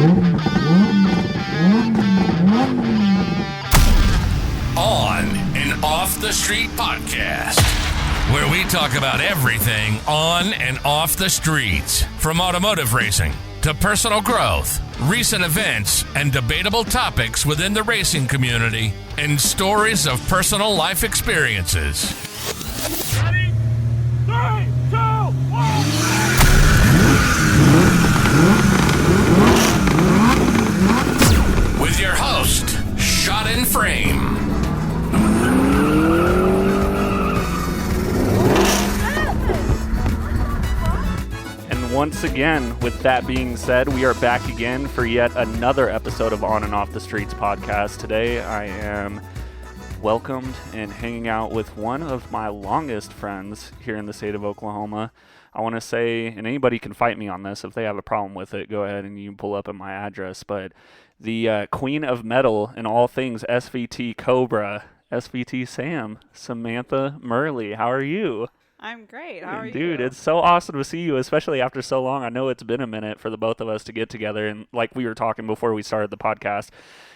On and Off the Street podcast, where we talk about everything on and off the streets, from automotive racing to personal growth, recent events, and debatable topics within the racing community, and stories of personal life experiences. Ready? 3, 2, 1. With your host, Shot in Frame. And once again, with that being said, we are back again for yet another episode of On and Off the Streets podcast. Today, I am welcomed and hanging out with one of my longest friends here in the state of Oklahoma. I want to say, and anybody can fight me on this, if they have a problem with it, go ahead and you can pull up at my address, but the queen of metal in all things SVT Cobra, SVT Sam, Samantha Murley. How are you? I'm great. How are you? Dude, it's so awesome to see you, especially after so long. I know it's been a minute for the both of us to get together, and like we were talking before we started the podcast,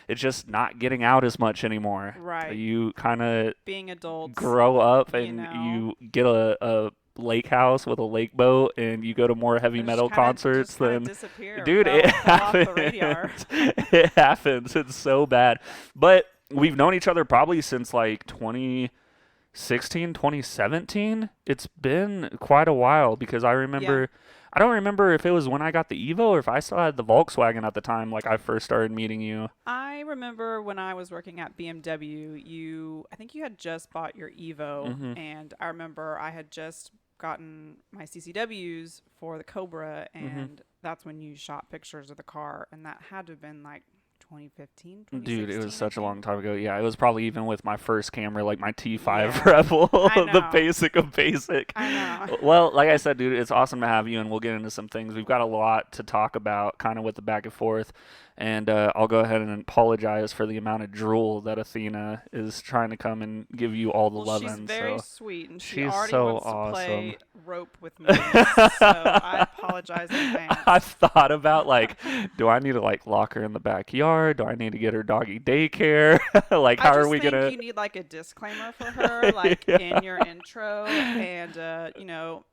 it's just not getting out as much anymore. Right. You kind of being adults, grow up and you get a lake house with a lake boat, and you go to more heavy metal concerts than disappear. Dude, it happens. It happens. It's so bad. But we've known each other probably since like 2016, 2017. It's been quite a while because I remember, I don't remember if it was when I got the Evo or if I still had the Volkswagen at the time, like I first started meeting you. I remember when I was working at BMW, I think you had just bought your Evo, and I remember I had just gotten my CCWs for the Cobra, and that's when you shot pictures of the car, and that had to have been like 2015, 2016. Dude, it was such a long time ago. Yeah, it was probably even with my first camera, like my T5 Rebel, the basic of basic. I know. Well, like I said, dude, it's awesome to have you, and we'll get into some things. We've got a lot to talk about kind of with the back and forth, and I'll go ahead and apologize for the amount of drool that Athena is trying to come and give you all the loving. She's very sweet, and she she's already so wants awesome. to play rope with me, so I apologize in advance. I've thought about, like, do I need to, like, lock her in the backyard? Do I need to get her doggy daycare? Like, how are we going to... I just think you need, like, a disclaimer for her, like, in your intro, and, you know...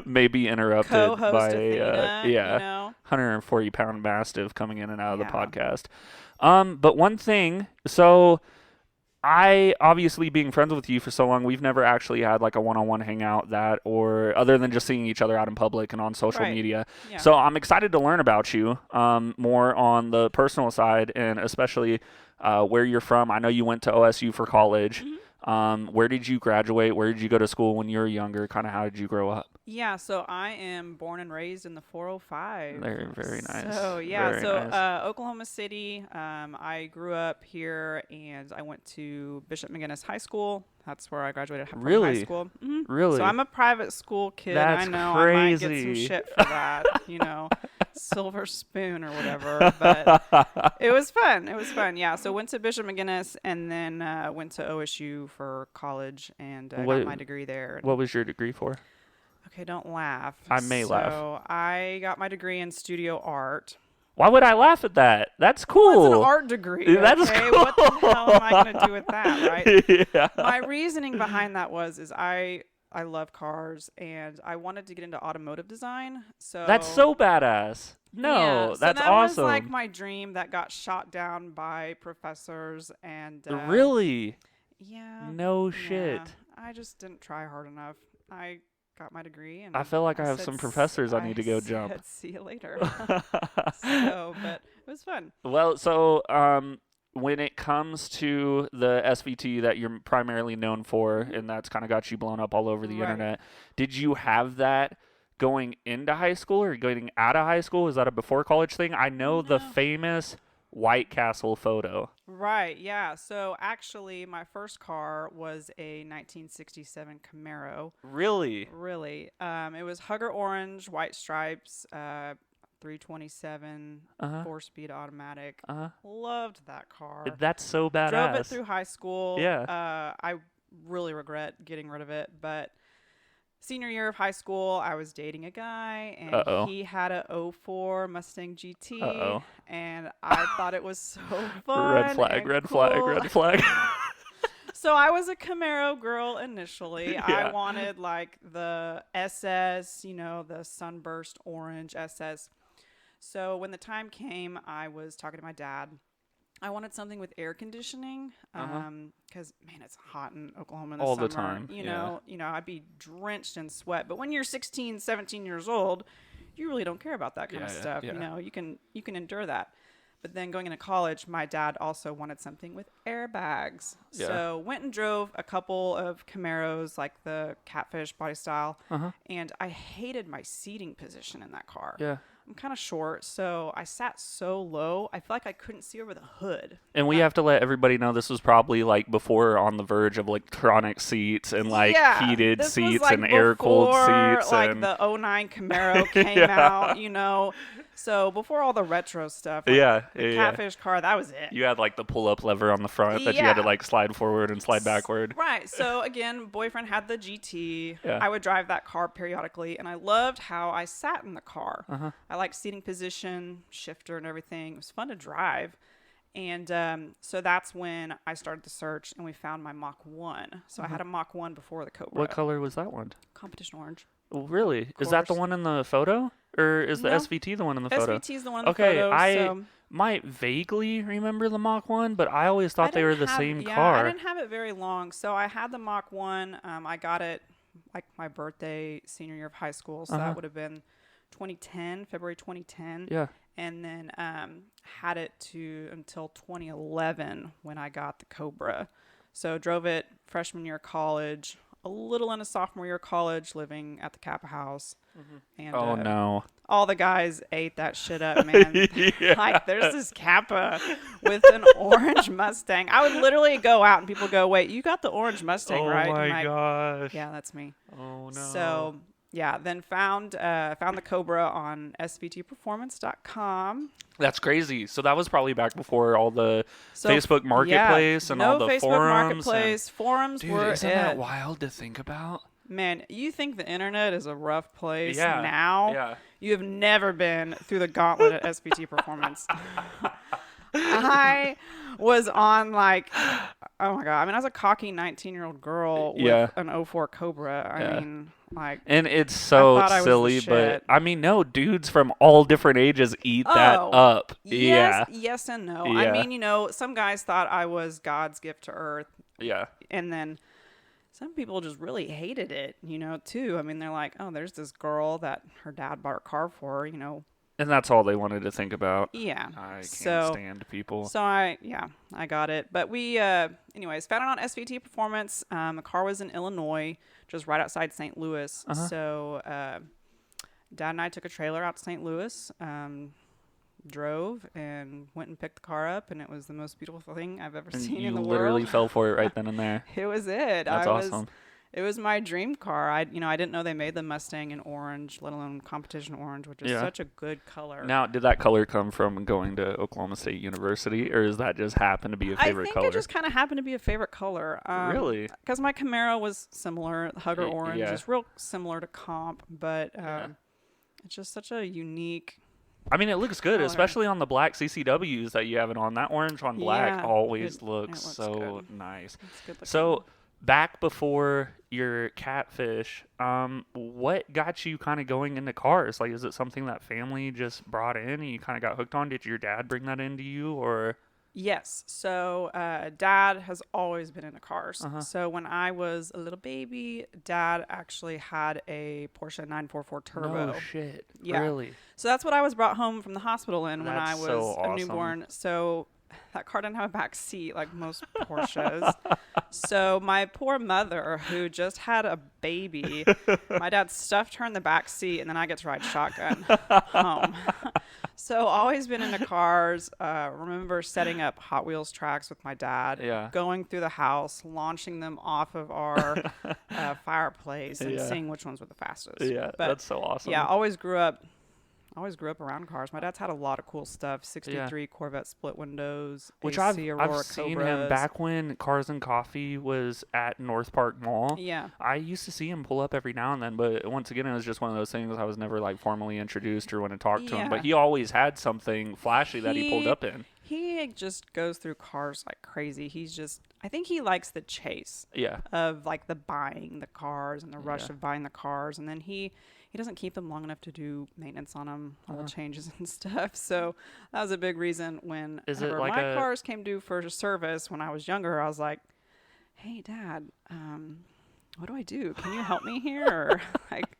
maybe interrupted co-host by Athena, you know? 140-pound mastiff coming in and out of the podcast. But one thing, so I, obviously being friends with you for so long, we've never actually had like a one-on-one hangout or other than just seeing each other out in public and on social media. Yeah. So I'm excited to learn about you more on the personal side, and especially where you're from. I know you went to OSU for college. Where did you graduate? Where did you go to school when you were younger? Kind of how did you grow up? Yeah, so I am born and raised in the 405. Very nice. So, yeah, very nice. Oklahoma City, I grew up here, and I went to Bishop McGinnis High School. That's where I graduated from high school. Really? So I'm a private school kid. That's I know crazy. I might get some shit for that, you know, silver spoon or whatever. But it was fun. It was fun, yeah. So went to Bishop McGinnis, and then went to OSU for college, and got my degree there. What was your degree for? Okay, don't laugh. I may laugh. So I got my degree in studio art. Why would I laugh at that? That's cool. Well, it's an art degree. That's okay? cool. What the hell am I going to do with that, right? Yeah. My reasoning behind that is I love cars, and I wanted to get into automotive design. So that's so badass. No, yeah, so that's that awesome. was like my dream that got shot down by professors, and really? Yeah. No shit. I just didn't try hard enough. I got my degree, and I feel like I have some professors I need to go jump. See you later. But it was fun. Well, so when it comes to the SVT that you're primarily known for, and that's kind of got you blown up all over the internet, did you have that going into high school or going out of high school? Is that a before college thing? I know the famous White Castle photo. Right, yeah. So actually, my first car was a 1967 Camaro. Really? Really. It was Hugger orange, white stripes, 327, 4-speed automatic. Loved that car. That's so badass. Drove it through high school. Yeah. I really regret getting rid of it, but senior year of high school, I was dating a guy, and Uh-oh. he had a '04 Mustang GT, Uh-oh. and I thought it was so fun. Red flag, and red cool. flag, red flag. So I was a Camaro girl initially. Yeah. I wanted like the SS, the sunburst orange SS. So when the time came, I was talking to my dad. I wanted something with air conditioning because, man, it's hot in Oklahoma in the All summer. the time, I'd be drenched in sweat. But when you're 16, 17 years old, you really don't care about that kind of stuff. Yeah. You can endure that. But then going into college, my dad also wanted something with airbags. Yeah. So went and drove a couple of Camaros, like the Catfish body style. And I hated my seating position in that car. Yeah. I'm kind of short, so I sat so low, I feel like I couldn't see over the hood. And we have to let everybody know this was probably like before on the verge of electronic seats and like heated this seats was like and air-cooled before, seats. like and the '09 Camaro came out, So before all the retro stuff, like the Catfish car, that was it. You had like the pull-up lever on the front that you had to like slide forward and slide backward. Right. So again, boyfriend had the GT. Yeah. I would drive that car periodically, and I loved how I sat in the car. I liked seating position, shifter, and everything. It was fun to drive. And so that's when I started the search, and we found my Mach 1. So I had a Mach 1 before the Cobra. What color was that one? Competition orange. Oh, really? Is that the one in the photo? Or is the No. SVT the one in the photo? SVT is the one in the Okay, photo. I might vaguely remember the Mach 1, but I always thought they were the same car. I didn't have it very long. So I had the Mach 1. I got it like my birthday, senior year of high school. So that would have been 2010, February 2010. Yeah. And then had it until 2011 when I got the Cobra. So drove it freshman year of college, a little into sophomore year of college, living at the Kappa house. And Oh, no. all the guys ate that shit up, man. Like, there's this Kappa with an orange Mustang. I would literally go out and people go, "Wait, you got the orange Mustang, right?" Oh, my I'm like, gosh. yeah, that's me. Oh, no. So, yeah, then found the Cobra on svtperformance.com. That's crazy. So that was probably back before all the Facebook Marketplace and all the Facebook forums. Marketplace. Forums Dude, were isn't it. that wild to think about? Man, you think the internet is a rough place Yeah. now? Yeah. You have never been through the gauntlet at SVT Performance. I was on like, oh my God. I mean, I was a cocky 19-year-old girl with an 04 Cobra. I mean, like. And it's so I silly, but I mean, no, dudes from all different ages eat that up. Yes and no. Yeah. I mean, some guys thought I was God's gift to earth. Yeah. And then some people just really hated it, too. I mean, they're like, oh, there's this girl that her dad bought her car for, And that's all they wanted to think about. Yeah. I can't stand people. So I got it. But we, anyways, found it on SVT Performance. The car was in Illinois, just right outside St. Louis. So Dad and I took a trailer out to St. Louis, drove and went and picked the car up, and it was the most beautiful thing I've ever seen in the world. You literally fell for it right then and there. It was it. That's awesome. It was my dream car. I didn't know they made the Mustang in orange, let alone competition orange, which is such a good color. Now, did that color come from going to Oklahoma State University, or does that just happen to be a favorite color? I think it just kind of happened to be a favorite color. Really? Because my Camaro was similar. Hugger orange is real similar to comp, but it's just such a unique. I mean, it looks good, color. Especially on the black CCWs that you have it on. That orange on black always looks so good. Nice. It's good looking. So, back before your Catfish, what got you kind of going into cars? Like, is it something that family just brought in and you kind of got hooked on? Did your dad bring that into you, or? Yes. So Dad has always been into cars. So when I was a little baby, Dad actually had a Porsche 944 Turbo. No shit. Yeah. Really? So that's what I was brought home from the hospital in when I That's was so a awesome. newborn. So that car didn't have a back seat like most Porsches. So my poor mother, who just had a baby, my dad stuffed her in the back seat, and then I get to ride shotgun home. So always been into cars. Remember setting up Hot Wheels tracks with my dad, going through the house, launching them off of our fireplace and seeing which ones were the fastest. Yeah, but, that's so awesome. Yeah, always grew up always grew up around cars. My dad's had a lot of cool stuff. 63 Corvette split windows, which AC I've Aurora seen Cobras. him back when Cars and Coffee was at North Park Mall. Yeah. I used to see him pull up every now and then, but once again, it was just one of those things I was never like formally introduced or went to talk to him. But he always had something flashy that he pulled up in. He just goes through cars like crazy. I think he likes the chase of like the buying the cars and the rush of buying the cars. And then he doesn't keep them long enough to do maintenance on them, oil changes and stuff. So that was a big reason when my cars came due for service when I was younger. I was like, hey, Dad, what do I do? Can you help me here? Or, like,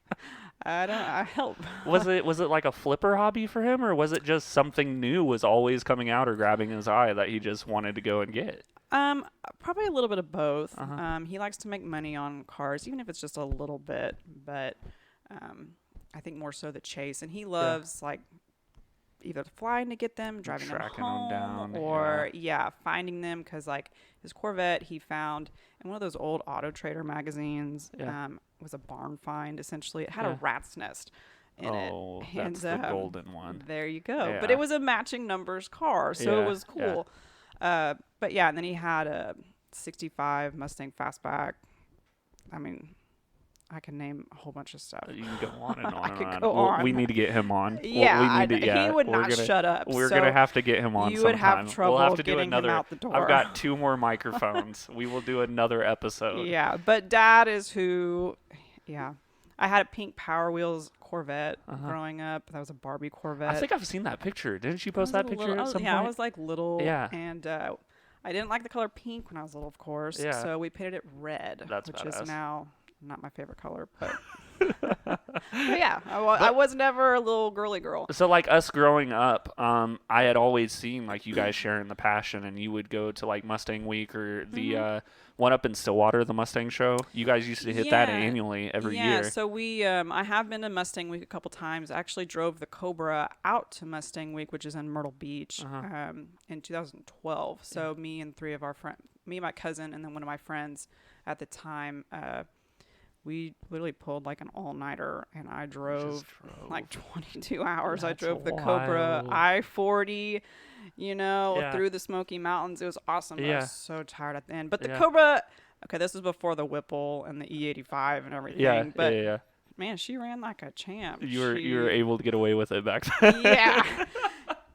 I help. Was it like a flipper hobby for him, or was it just something new was always coming out or grabbing his eye that he just wanted to go and get? Probably a little bit of both. He likes to make money on cars, even if it's just a little bit, but I think more so the chase. And he loves like either flying to get them, driving them home, them down, or finding them, because like his Corvette he found in one of those old Auto Trader magazines. Was a barn find essentially. It had a rat's nest in it. Oh, that's the golden one. There you go. But it was a matching numbers car, so it was cool. But yeah, and then he had a 65 Mustang Fastback. I mean, I can name a whole bunch of stuff. You can go on and on I and could on. go on. We need to get him on. Yeah, he would not shut up. We're going to have to get him on you sometime. would have trouble we'll have to getting do another, him out the door. I've got 2 more microphones. We will do another episode. Yeah, but Dad is who, I had a pink Power Wheels Corvette growing up. That was a Barbie Corvette. I think I've seen that picture. Didn't you post that picture at some point? Yeah, I was like little. Yeah. And I didn't like the color pink when I was little, of course. Yeah. So we painted it red, which is now not my favorite color, but but yeah, I was never a little girly girl. So like us growing up, I had always seen like you guys sharing the passion, and you would go to like Mustang Week or the one up in Stillwater, the Mustang show. You guys used to hit that annually every year. Yeah, so we I have been to Mustang Week a couple times. I actually drove the Cobra out to Mustang Week, which is in Myrtle Beach, in 2012. So me and 3 of our friends, me and my cousin, and then one of my friends at the time, we literally pulled like an all-nighter, and I drove like 22 hours. I drove the Cobra I-40, through the Smoky Mountains. It was awesome. I was so tired at the end. But the Cobra, this was before the Whipple and the E85 and everything. But man, she ran like a champ. You were able to get away with it back then. Yeah.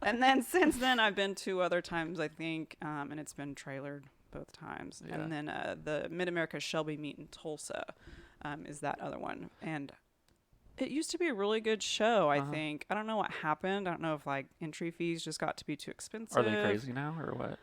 And then since then, I've been 2 other times, I think, and it's been trailered both times. Yeah. And then the Mid-America Shelby meet in Tulsa. Is that other one. And it used to be a really good show, I think. I don't know what happened. I don't know if like entry fees just got to be too expensive. Are they crazy now or what?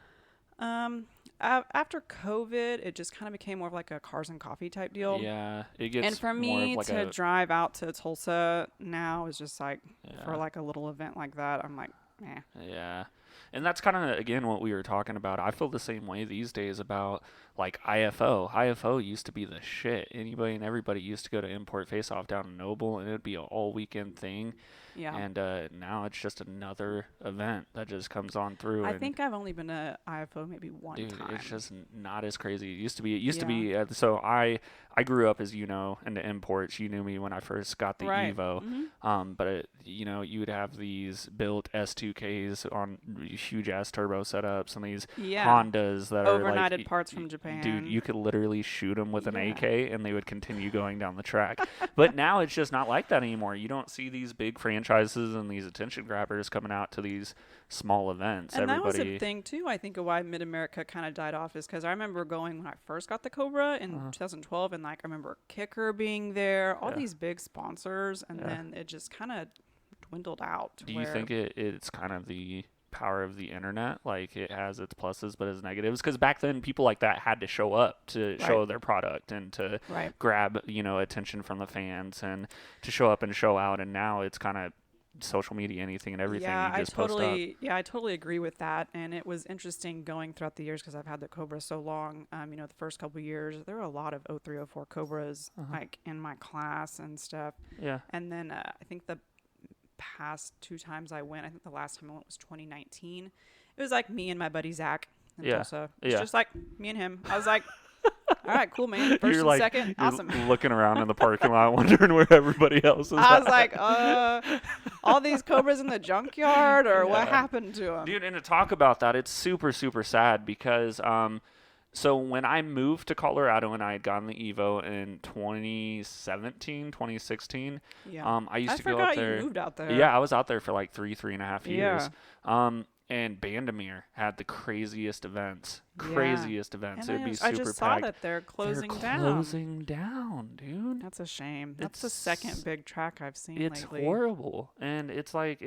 After COVID, it just kind of became more of like a Cars and Coffee type deal. Yeah, it gets. And for me like to drive out to Tulsa now is just like for like a little event like that, I'm like, eh. Yeah. And that's kind of, again, what we were talking about. I feel the same way these days about, like, IFO. IFO used to be the shit. Anybody and everybody used to go to Import Face-Off down in Noble, and it would be an all-weekend thing. Yeah. And now it's just another event that just comes on through. I think I've only been to IFO maybe one time. It's just not as crazy. It used to be. So I grew up, as you know, into imports. You knew me when I first got the Evo. Mm-hmm. But you would have these built S2Ks on huge ass turbo setups and these Hondas that are overnighted like parts from Japan. Dude, you could literally shoot them with an AK and they would continue going down the track. But now it's just not like that anymore. You don't see these big franchises and these attention grabbers coming out to these small events. And that was a thing too, I think, of why Mid-America kind of died off, is because I remember going when I first got the Cobra in 2012, and like I remember Kicker being there, all these big sponsors, and then it just kind of dwindled out. Do you think it's kind of the power of the internet? Like, it has its pluses but its negatives, because back then people like that had to show up to show their product and to grab attention from the fans and to show up and show out, and now it's kind of social media, anything and everything. You just post up. I totally agree with that. And it was interesting going throughout the years, because I've had the Cobra so long. The first couple of years there were a lot of 0304 Cobras like in my class and stuff. And then I think the past 2 times I went, I think the last time I went was 2019. It was like me and my buddy Zach in Tulsa. It's just like me and him. I was like, all right, cool, man. First you're and second, you're awesome. Looking around in the parking lot, wondering where everybody else is. I was like, all these Cobras in the junkyard, or what happened to them? Dude, and to talk about that, it's super, super sad because so when I moved to Colorado and I had gotten the Evo in 2016, I used to go up there. You moved out there. Yeah, I was out there for like 3.5 years. And Bandamere had the craziest events. And It'd be super I just saw packed. that they're closing down. Closing down, dude. That's a shame. That's the second big track I've seen It's lately. horrible. And it's like,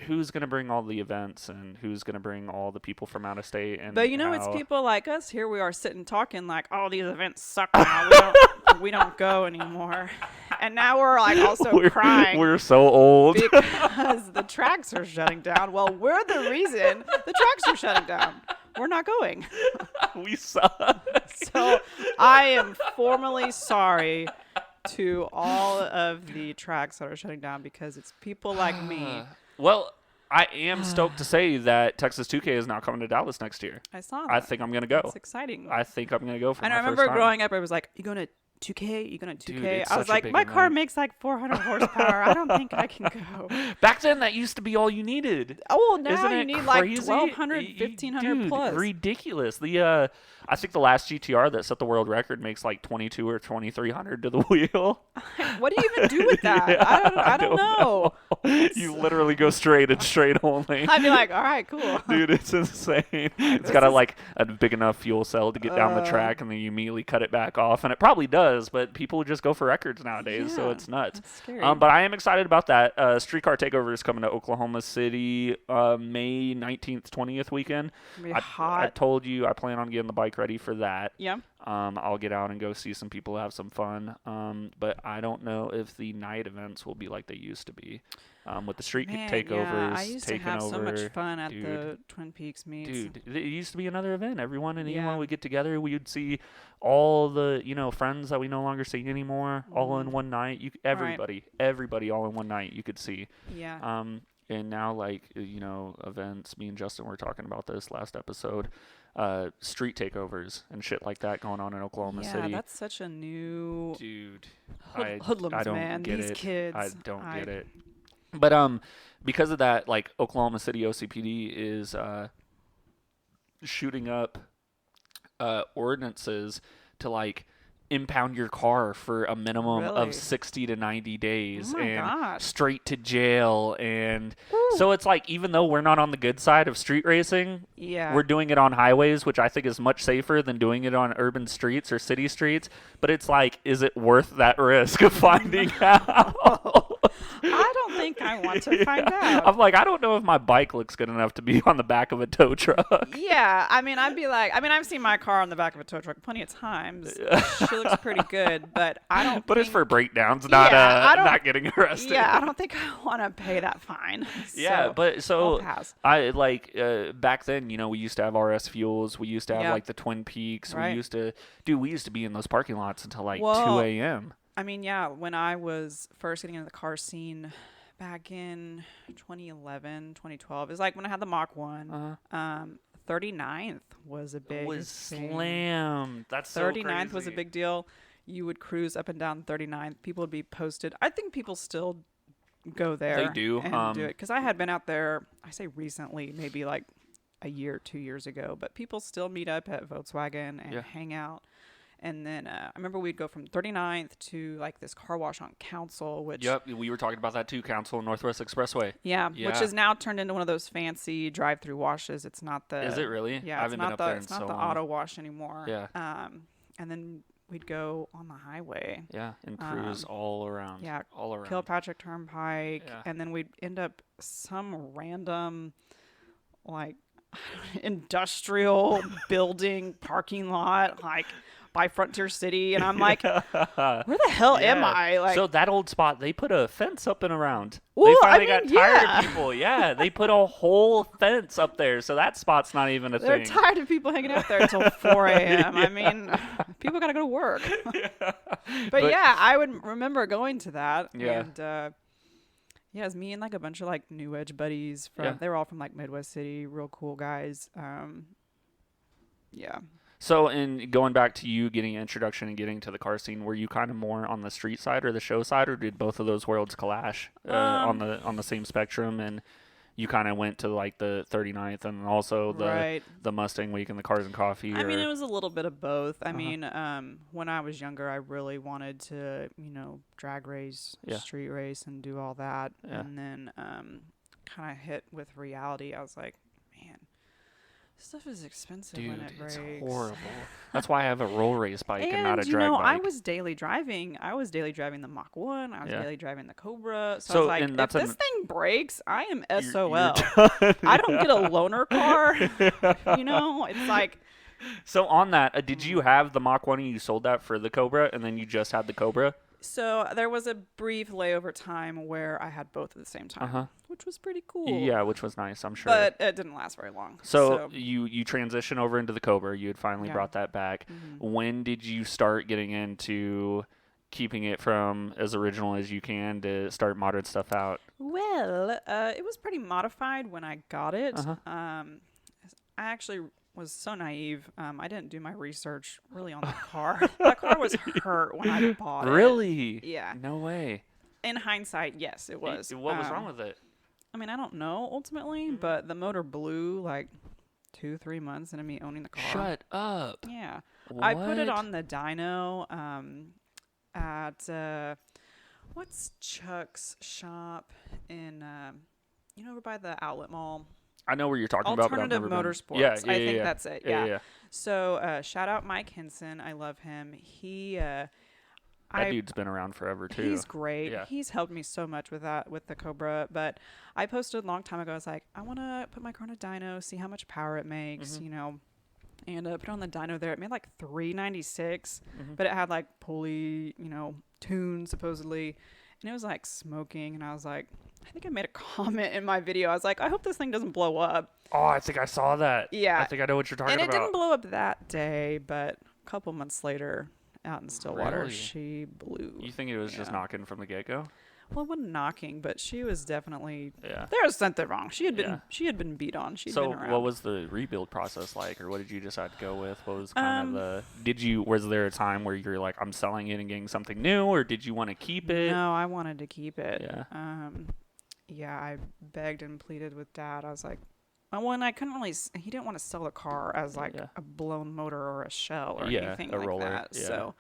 who's going to bring all the events and who's going to bring all the people from out of state? And but it's people like us. Here we are sitting talking like, oh, these events suck now. We don't go anymore. And now we're like also crying. We're so old. Because the tracks are shutting down. Well, we're the reason the tracks are shutting down. We're not going. We suck. So I am formally sorry to all of the tracks that are shutting down because it's people like me. Well, I am stoked to say that Texas 2K is now coming to Dallas next year. I saw that. I think I'm going to go. It's exciting. I think I'm going to go for and my I remember first time. growing up, it was like, you going to 2K? You going to 2K? Dude, it's I was such a like, big my car event. makes like 400 horsepower. I don't think I can go. Back then, that used to be all you needed. Oh, well, now Isn't you it need crazy? like 1,200, 1,500 Dude, plus. ridiculous. I think the last GTR that set the world record makes like 2,200 or 2,300 to the wheel. What do you even do with that? Yeah, I don't know. You literally go straight and straight only. I'd be like, all right, cool. Dude, it's insane. It's got a big enough fuel cell to get down the track, and then you immediately cut it back off. And it probably does, but people just go for records nowadays, so it's nuts. That's scary. But I am excited about that. Streetcar Takeover is coming to Oklahoma City May 19th, 20th weekend. It'll be I hot. told you I plan on getting the bike ready for that. Yeah. I'll get out and go see some people, have some fun. But I don't know if the night events will be like they used to be. With the street takeovers, I used to taking have over. so much fun at Dude. the Twin Peaks meets. Dude, it used to be another event. Everyone and Yeah. anyone would get together. We would see all the, friends that we no longer see anymore, all in one night. Everybody all in one night you could see. Yeah. And now, events, me and Justin were talking about this last episode, street takeovers and shit like that going on in Oklahoma City. Yeah, that's such a new... Dude, hoodlums, I don't man. get These it. kids. I don't get it. But because of that, like Oklahoma City OCPD is shooting up ordinances to like impound your car for a minimum of 60 to 90 days gosh. Straight to jail. And so it's like, even though we're not on the good side of street racing, we're doing it on highways, which I think is much safer than doing it on urban streets or city streets. But it's like, is it worth that risk of finding out? I don't think I want to find out. I'm like, I don't know if my bike looks good enough to be on the back of a tow truck. Yeah, I'd be like, I've seen my car on the back of a tow truck plenty of times. She looks pretty good, but I don't But think, it's for breakdowns, not not getting arrested. Yeah, I don't think I want to pay that fine. Yeah, so but so I'll pass. I back then, we used to have RS Fuels. We used to have like the Twin Peaks. Right. We used to be in those parking lots until like 2 a.m. When I was first getting into the car scene back in 2011, 2012, it was like when I had the Mach 1. 39th was a big was thing. slammed. That's 39th so was a crazy. big deal. You would cruise up and down 39th. People would be posted. I think people still go there. They do. And do it. Because I had been out there, I say recently, maybe like a year, 2 years ago. But people still meet up at Volkswagen and hang out. And then I remember we'd go from 39th to like this car wash on Council, which... Yep, we were talking about that too, Council Northwest Expressway. Yeah, which is now turned into one of those fancy drive-through washes. It's not the... Is it really? Yeah, I haven't been up there in it's not so the long. auto wash anymore. Yeah. And then we'd go on the highway. Yeah, and cruise all around. Yeah, all around. Kilpatrick Turnpike, Yeah. and then we'd end up some random, like, industrial building parking lot, like by Frontier City, and I'm like, where the hell am I? Like, so that old spot, they put a fence up and around. Well, they finally I mean, got tired yeah. of people. Yeah, they put a whole fence up there, so that spot's not even a they're thing. tired of people hanging out there until 4 a.m. I mean, people got to go to work. But yeah, I would remember going to that. Yeah. And yeah, it was me and like a bunch of like New Edge buddies. They were all from like Midwest City, real cool guys. Yeah. So, in going back to you getting an introduction and getting to the car scene, were you kind of more on the street side or the show side, or did both of those worlds clash on the same spectrum? And you kind of went to like the 39th and also the Mustang Week and the Cars and Coffee. I mean, it was a little bit of both. I mean, when I was younger, I really wanted to, drag race, street race, and do all that. Yeah. And then kind of hit with reality. I was like, man, stuff is expensive when it breaks. It's horrible. That's why I have a roll race bike and not a drag bike. I was daily driving. I was daily driving the Mach 1. I was daily driving the Cobra. So I was like, if this thing breaks, I am SOL. I don't get a loaner car. It's like. So on that, did you have the Mach 1 and you sold that for the Cobra, and then you just had the Cobra? So there was a brief layover time where I had both at the same time, which was pretty cool. Yeah, which was nice, I'm sure. But it didn't last very long. So you transition over into the Cobra. You had finally brought that back. Mm-hmm. When did you start getting into keeping it from as original as you can to start modded stuff out? Well, it was pretty modified when I got it. I actually was so naive. I didn't do my research really on the car. That car was hurt when I bought it. Really? Yeah. No way. In hindsight, yes, it was. What was wrong with it? I mean, I don't know ultimately, but the motor blew like 2-3 months into me owning the car. Shut up. Yeah. What? I put it on the dyno at what's Chuck's shop in over by the outlet mall. I know where you're talking about, but I've never been. Motorsports. Yeah, I think that's it. Yeah. So shout out Mike Henson. I love him. That dude's been around forever too. He's great. Yeah. He's helped me so much with the Cobra. But I posted a long time ago. I was like, I want to put my car on a dyno, see how much power it makes, and put it on the dyno there. It made like 396, but it had like pulley, tunes supposedly, and it was like smoking. And I was like, I think I made a comment in my video. I was like, I hope this thing doesn't blow up. Oh, I think I saw that. Yeah. I think I know what you're talking about. And it didn't blow up that day, but a couple months later, out in Stillwater, she blew. You think it was just knocking from the get-go? Well, it wasn't knocking, but she was definitely there was something wrong. She had been beat on. She'd been around. What was the rebuild process like, or what did you decide to go with? What was kind of was there a time where you're like, I'm selling it and getting something new, or did you want to keep it? No, I wanted to keep it. Yeah. I begged and pleaded with Dad. I was like, I couldn't really. He didn't want to sell the car as like a blown motor or a shell or anything like roller. That. Yeah. So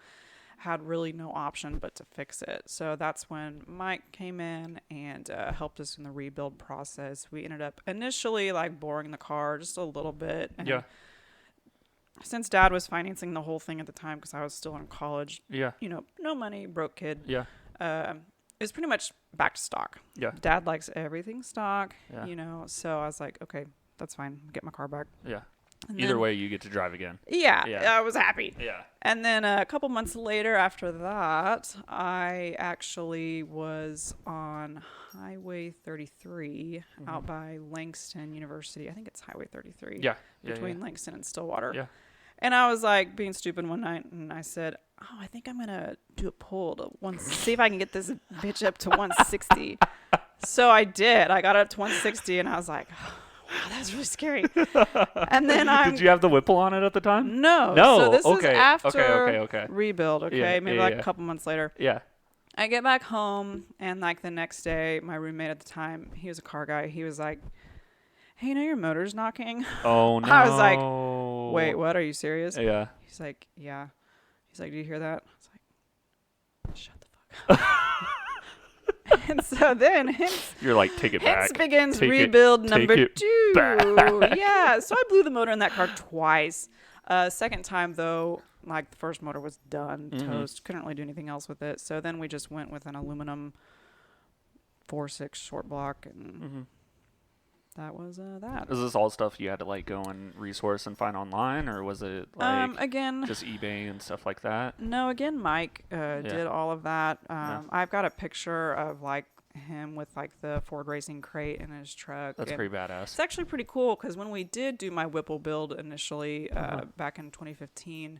had really no option but to fix it. So that's when Mike came in and helped us in the rebuild process. We ended up initially like boring the car just a little bit. And since Dad was financing the whole thing at the time because I was still in college. Yeah. No money, broke kid. Yeah. It was pretty much back to stock. Yeah. Dad likes everything stock, so I was like, okay, that's fine. Get my car back. Yeah. Either way, you get to drive again. Yeah. I was happy. Yeah. And then a couple months later after that, I actually was on Highway 33 out by Langston University. I think it's Highway 33. Yeah. Between Langston and Stillwater. Yeah. And I was like being stupid one night, and I said, I think I'm going to do a pull to see if I can get this bitch up to 160. So I did. I got it up to 160, and I was like, wow, that was really scary. And then did you have the Whipple on it at the time? No. So this is after rebuild, maybe a couple months later. Yeah. I get back home, and like the next day, my roommate at the time, he was a car guy. He was like, hey, your motor's knocking? Oh, no. I was like, wait, what? Are you serious? Yeah. He's like, yeah. He's like, do you hear that? I was like, shut the fuck up. And so then you're like, take it back. Begins rebuild number 2. Yeah. So I blew the motor in that car twice. Second time, though, like the first motor was done, toast. Couldn't really do anything else with it. So then we just went with an aluminum 4.6 short block, and that was that. Is this all stuff you had to like go and resource and find online, or was it like again just eBay and stuff like that? No, again, Mike did all of that. I've got a picture of like him with like the Ford Racing crate in his truck. That's pretty badass. It's actually pretty cool because when we did do my Whipple build initially back in 2015,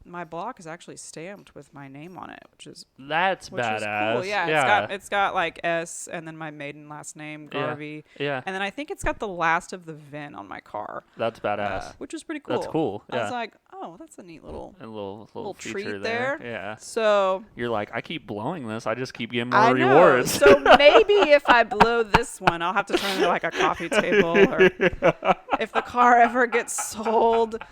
my block is actually stamped with my name on it, which is That's badass. cool. Yeah, it's got like S and then my maiden last name, Garvey. Yeah. And then I think it's got the last of the VIN on my car. That's badass. Which is pretty cool. That's cool. Yeah. I was like, oh, that's a neat little feature treat there. there. Yeah. So You're like, I keep blowing this. I just keep getting I more know. rewards. So maybe if I blow this one, I'll have to turn it into like a coffee table, or if the car ever gets sold,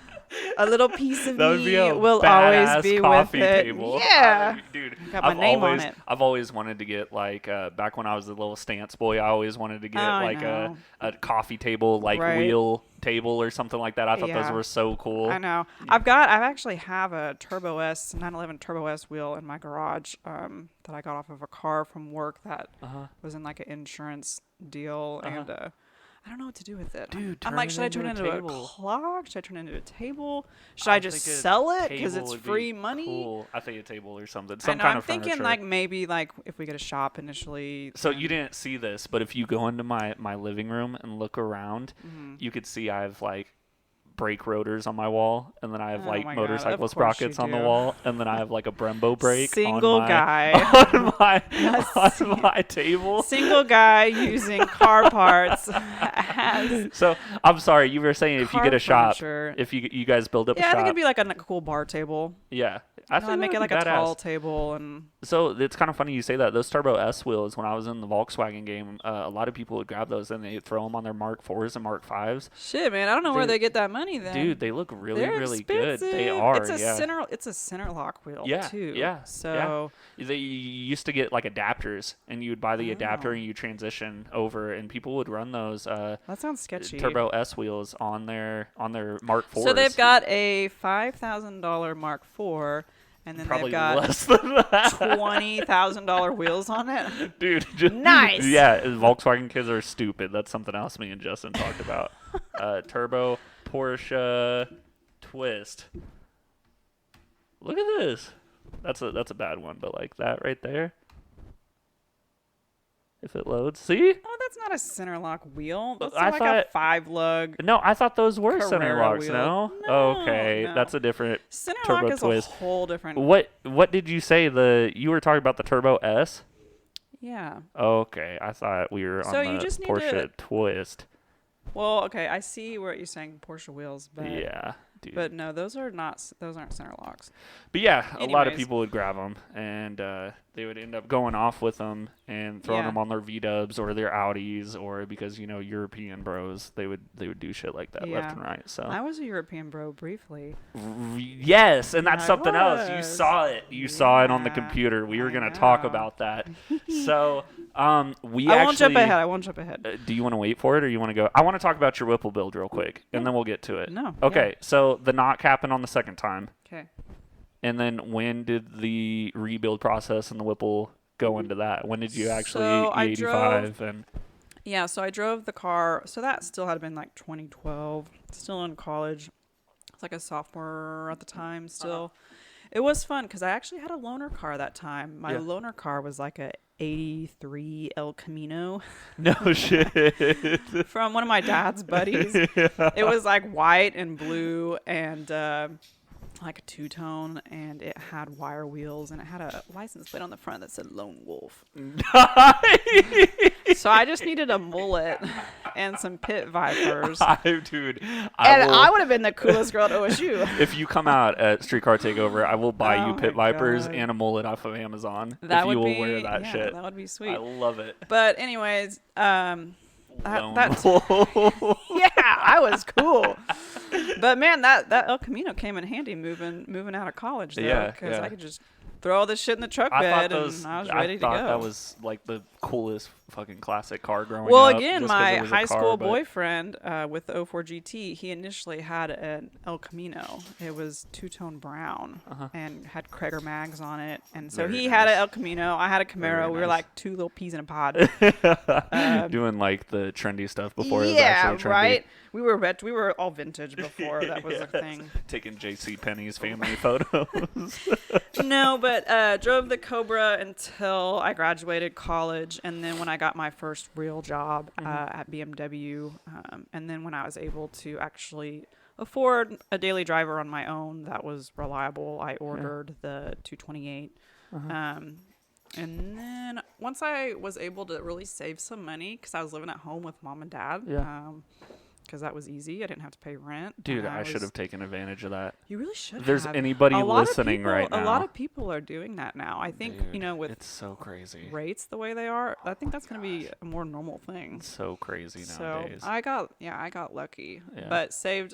a little piece of That would be me a will always badass be coffee with it. table. Yeah. Dude, Got my name on it. I've always wanted to get like back when I was a little stance boy, I always wanted to get like a coffee table, like wheel table or something like that. I thought those were so cool. I know. I actually have a Turbo S 911 Turbo S wheel in my garage that I got off of a car from work that was in like an insurance deal, and I don't know what to do with it. Dude, I'm like, should I turn it into a clock? Should I turn it into a table? Should I just sell it because it's free money? Cool. I think a table or something. I'm thinking like maybe like if we get a shop initially. So you didn't see this, but if you go into my living room and look around, you could see I have like brake rotors on my wall, and then I have like motorcycle sprockets on the wall, and then I have like a Brembo brake on my table. Single guy using car parts. So I'm sorry, you were saying if you get a shop, if you guys build up a shop. Yeah, I think it'd be like a cool bar table. Yeah. I think make it like a tall table. And so it's kind of funny you say that. Those Turbo S wheels, when I was in the Volkswagen game, a lot of people would grab those and they'd throw them on their Mark 4s and Mark 5s. Shit, man, I don't know where they get that money then. Dude, they look really, They're really expensive. good. They are. It's a center lock wheel too. Yeah. So they used to get like adapters, and you would buy the adapter and you transition over, and people would run those. That sounds sketchy. Turbo S wheels on their Mark 4s. So they've got a $5,000 Mark 4. And then probably they've got less than that. $20,000 wheels on it. Dude, nice. Yeah, Volkswagen kids are stupid. That's something else me and Justin talked about. Turbo Porsche Twist. Look at this. That's a bad one, but like that right there. If it loads, see? Oh, that's not a center lock wheel. That's I like thought, a 5-lug. No, I thought those were Carrera center locks. wheel. No, okay, no. that's a different Center Turbo lock is Twist. a whole different. What did you say? You were talking about the Turbo S? Yeah. Okay, I thought we were on the Porsche Twist. Well, okay, I see what you're saying, Porsche wheels, but yeah, dude. But no, those aren't center locks. But yeah, Anyways. A lot of people would grab them, and they would end up going off with them and throwing them on their V-dubs or their Audis, or because European bros, they would do shit like that left and right. So I was a European bro briefly. Yes, and that's something else. You saw it. You saw it on the computer. We were going to talk about that. So I won't jump ahead. Do you want to wait for it, or you want to go? I want to talk about your Whipple build real quick, and then we'll get to it. No. Okay. Yeah. So the knock happened on the second time. Okay. And then when did the rebuild process and the Whipple go into that? When did you actually E85 Yeah, so I drove the car. So that still had been like 2012. Still in college. I was like a sophomore at the time still. It was fun because I actually had a loaner car that time. My loaner car was like a 83 El Camino. No shit. From one of my dad's buddies. It was like white and blue and like a two-tone, and it had wire wheels, and it had a license plate on the front that said Lone Wolf. So I just needed a mullet and some pit vipers. Dude. I would have been the coolest girl at OSU. If you come out at Streetcar Takeover, I will buy you pit vipers and a mullet off of Amazon. That if you will wear that shit. That would be sweet. I love it. But anyways, yeah, yeah, I was cool. But man, that El Camino came in handy moving out of college though, because I could just throw all this shit in the truck bed and I was ready to go. I thought that was like the coolest fucking classic car growing up. Well, again, my high school boyfriend with the 04 GT, he initially had an El Camino. It was two-tone brown and had Krager mags on it. And so he had an El Camino. I had a Camaro. We were like two little peas in a pod. Doing like the trendy stuff before it was actually trendy. Yeah, right? We were all vintage before that was a thing. Taking J.C. Penney's family photos. No, but drove the Cobra until I graduated college, and then when I got my first real job at BMW, and then when I was able to actually afford a daily driver on my own that was reliable, I ordered the 228. And then once I was able to really save some money, because I was living at home with mom and dad, because that was easy. I didn't have to pay rent. Dude, I should have taken advantage of that. You really should If there's have. anybody listening right now. A lot of people are doing that now. I think, Dude, with it's so crazy. rates the way they are, I think that's going to be a more normal thing. It's so crazy nowadays. So I got lucky, but saved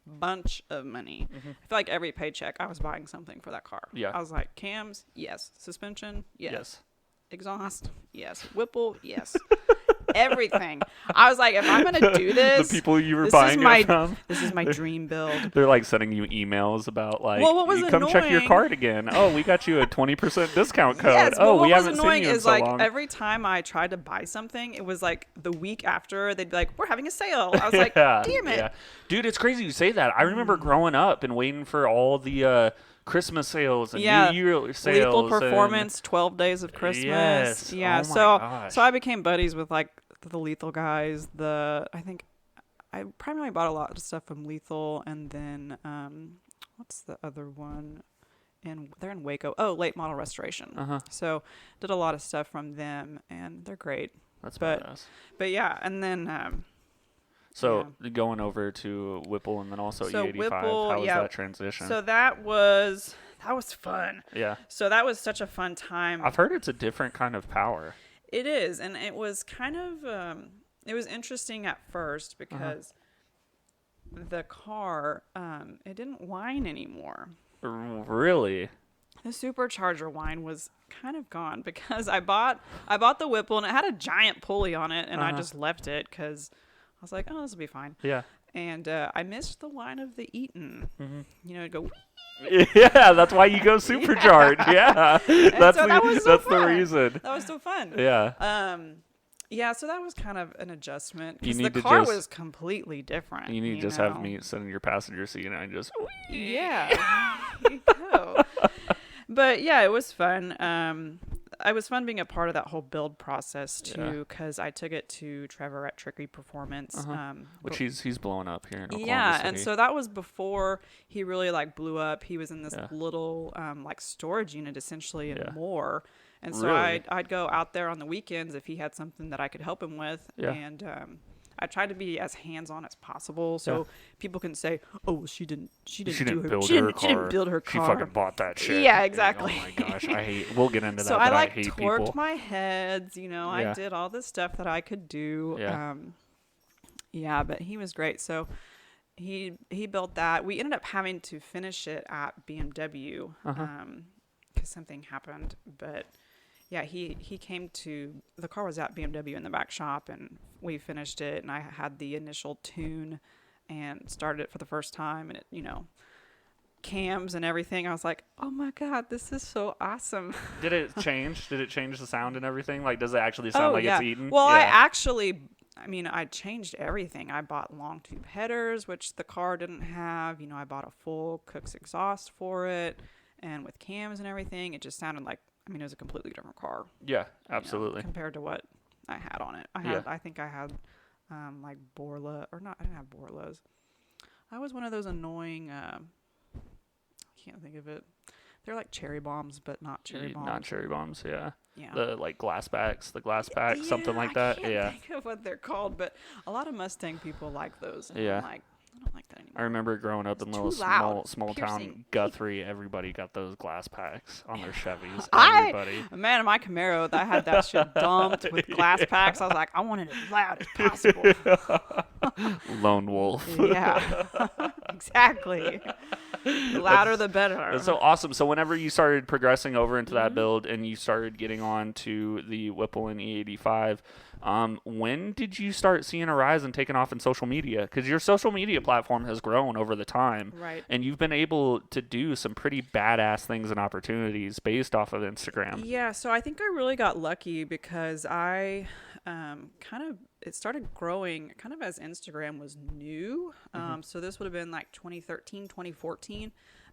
bunch of money. Mm-hmm. I feel like every paycheck I was buying something for that car. Yeah. I was like, cams, yes. Suspension, Yes. Exhaust, yes. Whipple, yes. Everything. I was like, if I'm gonna do this, the people you were buying it from, this is my dream build. They're like sending you emails about like, well, what was come check your card again. Oh, we got you a 20% discount code. Yes, oh, what we was haven't annoying seen you in is so like long. every time I tried to buy something, it was like the week after they'd be like, "We're having a sale." I was like, "Damn it, yeah. Dude, it's crazy you say that. I remember growing up and waiting for all the Christmas sales and New Year sales. Lethal Performance, 12 Days of Christmas. Yes. Yeah. Oh my gosh. So I became buddies with like the Lethal guys. I think I primarily bought a lot of stuff from Lethal, and then what's the other one? And they're in Waco. Oh, Late Model Restoration. So did a lot of stuff from them, and they're great. That's badass. But yeah, and then. So going over to Whipple and then also E85, Whipple, how was that transition? So that was fun. Yeah. So that was such a fun time. I've heard it's a different kind of power. It is, and it was kind of it was interesting at first because the car it didn't whine anymore. Really? The supercharger whine was kind of gone because I bought the Whipple and it had a giant pulley on it, and I just left it because I was like, oh, this will be fine. Yeah. And I missed the whine of the Eaton. You know, it'd go. Yeah, that's why you go supercharged. Yeah, that's the reason. That was so fun. Yeah. Yeah, so that was kind of an adjustment because You the need to car just- was completely different. You need to just have me sit in your passenger seat and I just. Yeah. There you go. But yeah, it was fun. It was fun being a part of that whole build process too, because I took it to Trevor at Trickery Performance, which he's blowing up here in Oklahoma yeah, City. and so that was before he really like blew up. He was in this little like storage unit essentially and more. And so Really? I'd go out there on the weekends if he had something that I could help him with, and I tried to be as hands-on as possible, so people can say, "Oh, well, she didn't build her car. She fucking bought that shit." Yeah, exactly. Oh my gosh, I hate. We'll get into that. So but I I hate torqued people. my heads, I did all the stuff that I could do. Yeah. But he was great. So he built that. We ended up having to finish it at BMW because something happened, but. Yeah, he came to, the car was at BMW in the back shop, and we finished it, and I had the initial tune and started it for the first time, and it, cams and everything. I was like, oh my God, this is so awesome. Did it change? Did it change the sound and everything? Like, does it actually sound like it's Eaton? Well, I changed everything. I bought long tube headers, which the car didn't have. I bought a full Cook's exhaust for it, and with cams and everything, it just sounded like, it was a completely different car. Yeah, absolutely. Compared to what I had on it. I think I had like Borla, or not, I didn't have Borlas. I was one of those annoying, I can't think of it. They're like cherry bombs, but not cherry bombs. Not cherry bombs, yeah. Yeah. The like glass pack, something like that. I can't think of what they're called, but a lot of Mustang people like those. And I'm like, I don't like that anymore. I remember growing up in little small town Guthrie, everybody got those glass packs on their Chevys. Everybody. Man, in my Camaro, I had that shit dumped with glass packs. I was like, I want it as loud as possible. Lone wolf. Yeah, exactly. The louder the better. That's so awesome. So whenever you started progressing over into that build and you started getting on to the Whipple and E85, when did you start seeing a rise and taking off in social media? Because your social media platform has grown over the time. Right. And you've been able to do some pretty badass things and opportunities based off of Instagram. Yeah, so I think I really got lucky because I it started growing kind of as Instagram was new. So this would have been like 2013, 2014.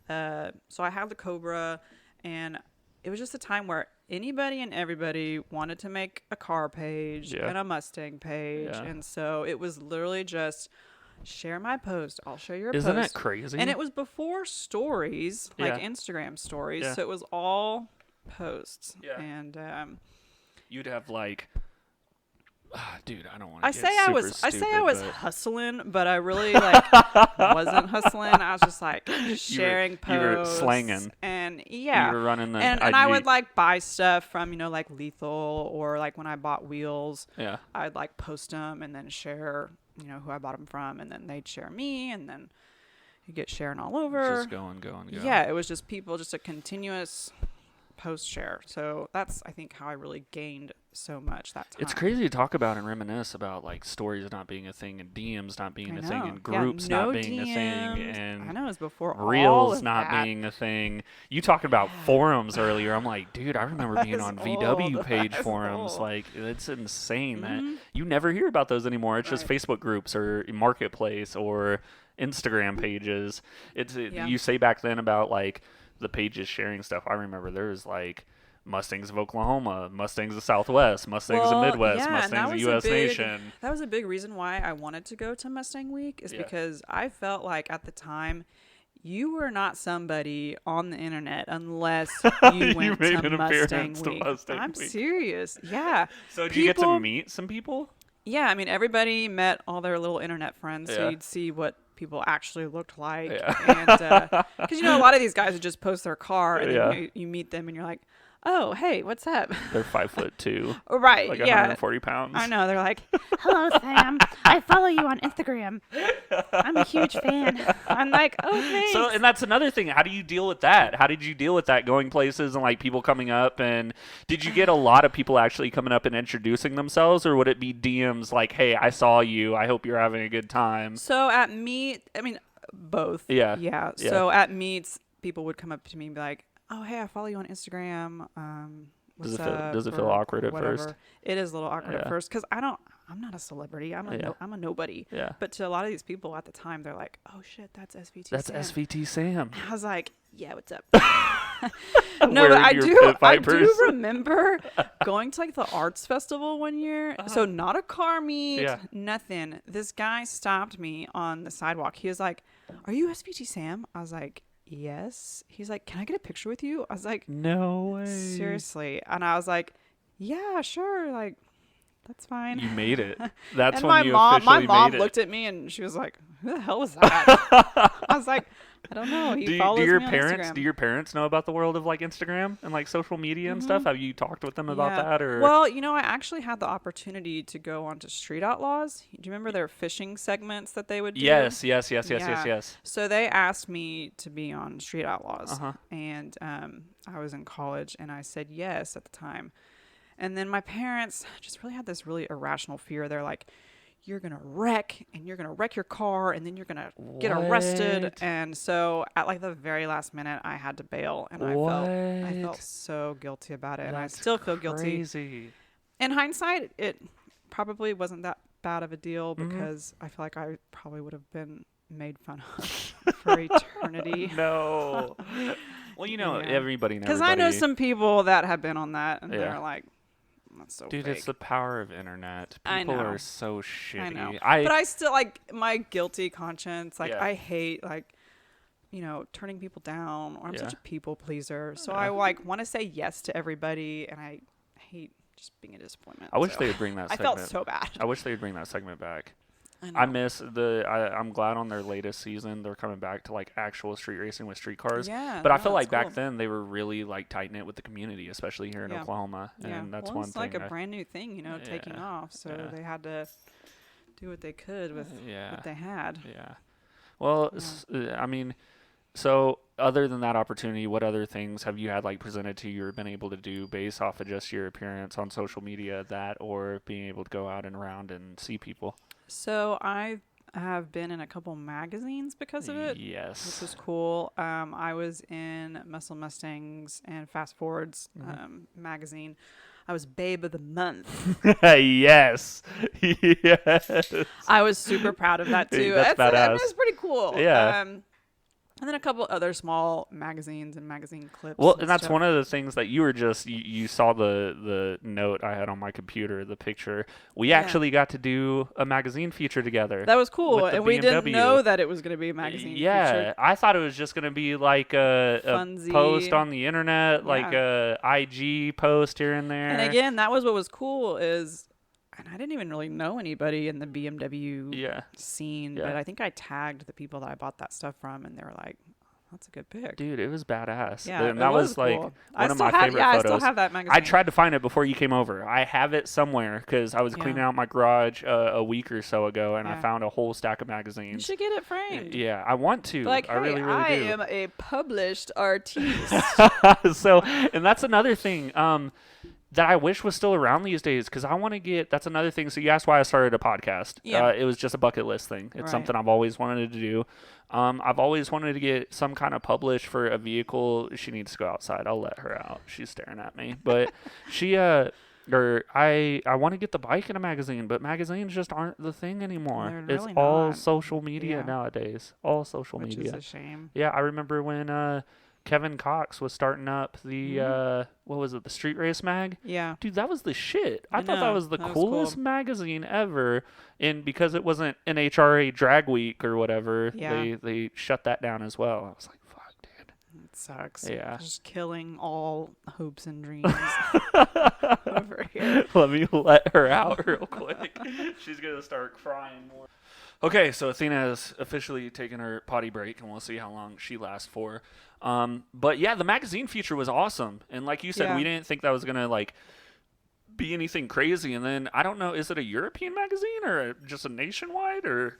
So I had the Cobra, and it was just a time where anybody and everybody wanted to make a car page and a Mustang page. And so it was literally just share my post. I'll share your Isn't post. that crazy? And it was before stories, like Yeah. Instagram stories. Yeah. So it was all posts. Yeah. And You'd have like, dude, I don't want to. I say I was but hustling, but I really like wasn't hustling. I was just like sharing posts. You were slanging. And yeah. You were running the and I would like buy stuff from, like Lethal, or like when I bought wheels, Yeah. I'd like post them and then share, who I bought them from, and then they'd share me, and then you get sharing all over. Just going. Yeah, it was just people, just a continuous post share. So that's, I think, how I really gained so much that time. It's crazy to talk about and reminisce about like stories not being a thing and DMs not being a thing and groups not being a thing and I know, it was before all Reels of not that. being a thing. You talked about forums earlier. I'm like, dude, I remember being on VW page forums. Like, it's insane that you never hear about those anymore. It's just Facebook groups or Marketplace or Instagram pages. You say back then about like the pages sharing stuff. I remember there was like Mustangs of Oklahoma, Mustangs of Southwest, Mustangs of Midwest, Mustangs of US Nation. That was a big reason why I wanted to go to Mustang Week, is because I felt like at the time you were not somebody on the internet unless you went made to an Mustang appearance to Week. Mustang I'm Week. serious. Yeah. So did you get to meet some people? Yeah, I mean, everybody met all their little internet friends, so Yeah. you'd see what people actually looked like. Yeah. And because, a lot of these guys would just post their car, and Yeah. then you meet them, and you're like, oh, hey, what's up? They're 5'2", Right, like yeah. 140 pounds. I know. They're like, hello, Sam. I follow you on Instagram. I'm a huge fan. I'm like, oh, thanks. So, and that's another thing. How do you deal with that? How did you deal with that, going places and like people coming up? And did you get a lot of people actually coming up and introducing themselves, or would it be DMs like, hey, I saw you, I hope you're having a good time? So at meet, I mean, both. Yeah. Yeah. So at meets, people would come up to me and be like, oh, hey, I follow you on Instagram. What's up? Does it feel awkward at whatever. first? It is a little awkward Yeah. at first because I'm not a celebrity. I'm a nobody. Yeah. But to a lot of these people at the time, they're like, oh shit, that's SVT. That's Sam. SVT Sam. I was like, yeah, what's up? Wearing No, but I your do. pit I vipers. do remember going to like the arts festival one year. So not a car meet, Yeah. nothing. This guy stopped me on the sidewalk. He was like, "Are you SVT Sam?" I was like, "Yes." He's like, "Can I get a picture with you?" I was like, No way. "Seriously?" And I was like, "Yeah, sure." Like, that's fine. You made it. That's and when my you mom officially made it. looked at me and she was like, "Who the hell was that?" I was like, "I don't know." He follows do your me on parents Instagram. do your parents know about the world of like Instagram and like social media and stuff? Have you talked with them about that? Or Well, I actually had the opportunity to go onto Street Outlaws. Do you remember their fishing segments that they would do? yes. So they asked me to be on Street Outlaws, Uh-huh. and I was in college, and I said yes at the time. And then my parents just really had this really irrational fear. They're like, you're going to wreck, and you're going to wreck your car, and then you're going to get arrested. What? And so at like the very last minute, I had to bail, and I felt so guilty about it. And I still feel guilty. Crazy. In hindsight, it probably wasn't that bad of a deal Mm-hmm. because I feel like I probably would have been made fun of for eternity. No. Well, Yeah. everybody knows. Because I know some people that have been on that, and Yeah. they're like, that's so Dude, fake. it's the power of internet. I People know. are so shitty. I know. But I still, like, my guilty conscience, like, Yeah. I hate, like, turning people down, or I'm such Yeah. a people pleaser. So I, like, want to say yes to everybody, and I hate just being a disappointment. I wish So they would bring that I segment. felt so bad. I wish they would bring that segment back. know. I miss I'm glad on their latest season they're coming back to like actual street racing with street cars. Yeah, But I no, feel like it's back cool. then they were really like tight knit with the community, especially here in Yeah. Oklahoma. And that's well, one it's thing. like a brand new thing, taking Yeah. off. So Yeah. they had to do what they could with what they had. Yeah. Well, I mean, so other than that opportunity, what other things have you had like presented to you or been able to do based off of just your appearance on social media, that or being able to go out and around and see people? So I have been in a couple magazines because of it. Yes. Which was cool. I was in Muscle Mustangs and Fast Forwards magazine. I was Babe of the Month. Yes. Yes. I was super proud of that too. That's I mean, badass. it's pretty cool. Yeah. And then a couple other small magazines and magazine clips. Well, and that's one of the things that you were just, you saw the note I had on my computer, the picture. We actually got to do a magazine feature together. That was cool. And we didn't BMW. know that it was going to be a magazine feature. I thought it was just going to be like a post on the internet, like a IG post here and there. And again, that was what was cool is, and I didn't even really know anybody in the BMW scene, but I think I tagged the people that I bought that stuff from, and they were like, that's a good pick. Dude, it was badass. Yeah, and that was like cool. one of my favorite photos. I still have that magazine. I tried to find it before you came over. I have it somewhere because I was cleaning out my garage a week or so ago, and I found a whole stack of magazines. You should get it framed. Yeah, I want to. Like, I really, really do. I am a published artiste. So, and that's another thing. That I wish was still around these days because I want to get. That's another thing. So you asked why I started a podcast. Yeah. It was just a bucket list thing. It's something I've always wanted to do. I've always wanted to get some kind of publish for a vehicle. She needs to go outside. I'll let her out. She's staring at me. But I want to get the bike in a magazine, but magazines just aren't the thing anymore. They're it's really all not. social media nowadays. All social Which media. is a shame. Yeah, I remember when Kevin Cox was starting up the what was it, the Street Race mag? Yeah. Dude, that was the shit. I thought that know. was the That was coolest cool. magazine ever. And because it wasn't NHRA Drag Week or whatever, Yeah. they shut that down as well. I was like, fuck, dude. It sucks. Yeah. Just killing all hopes and dreams over here. Let me let her out real quick. She's going to start crying more. Okay, so Athena has officially taken her potty break, and we'll see how long she lasts for. But yeah, the magazine feature was awesome. And like you said, we didn't think that was going to like be anything crazy. And then, I don't know, is it a European magazine or just a nationwide or?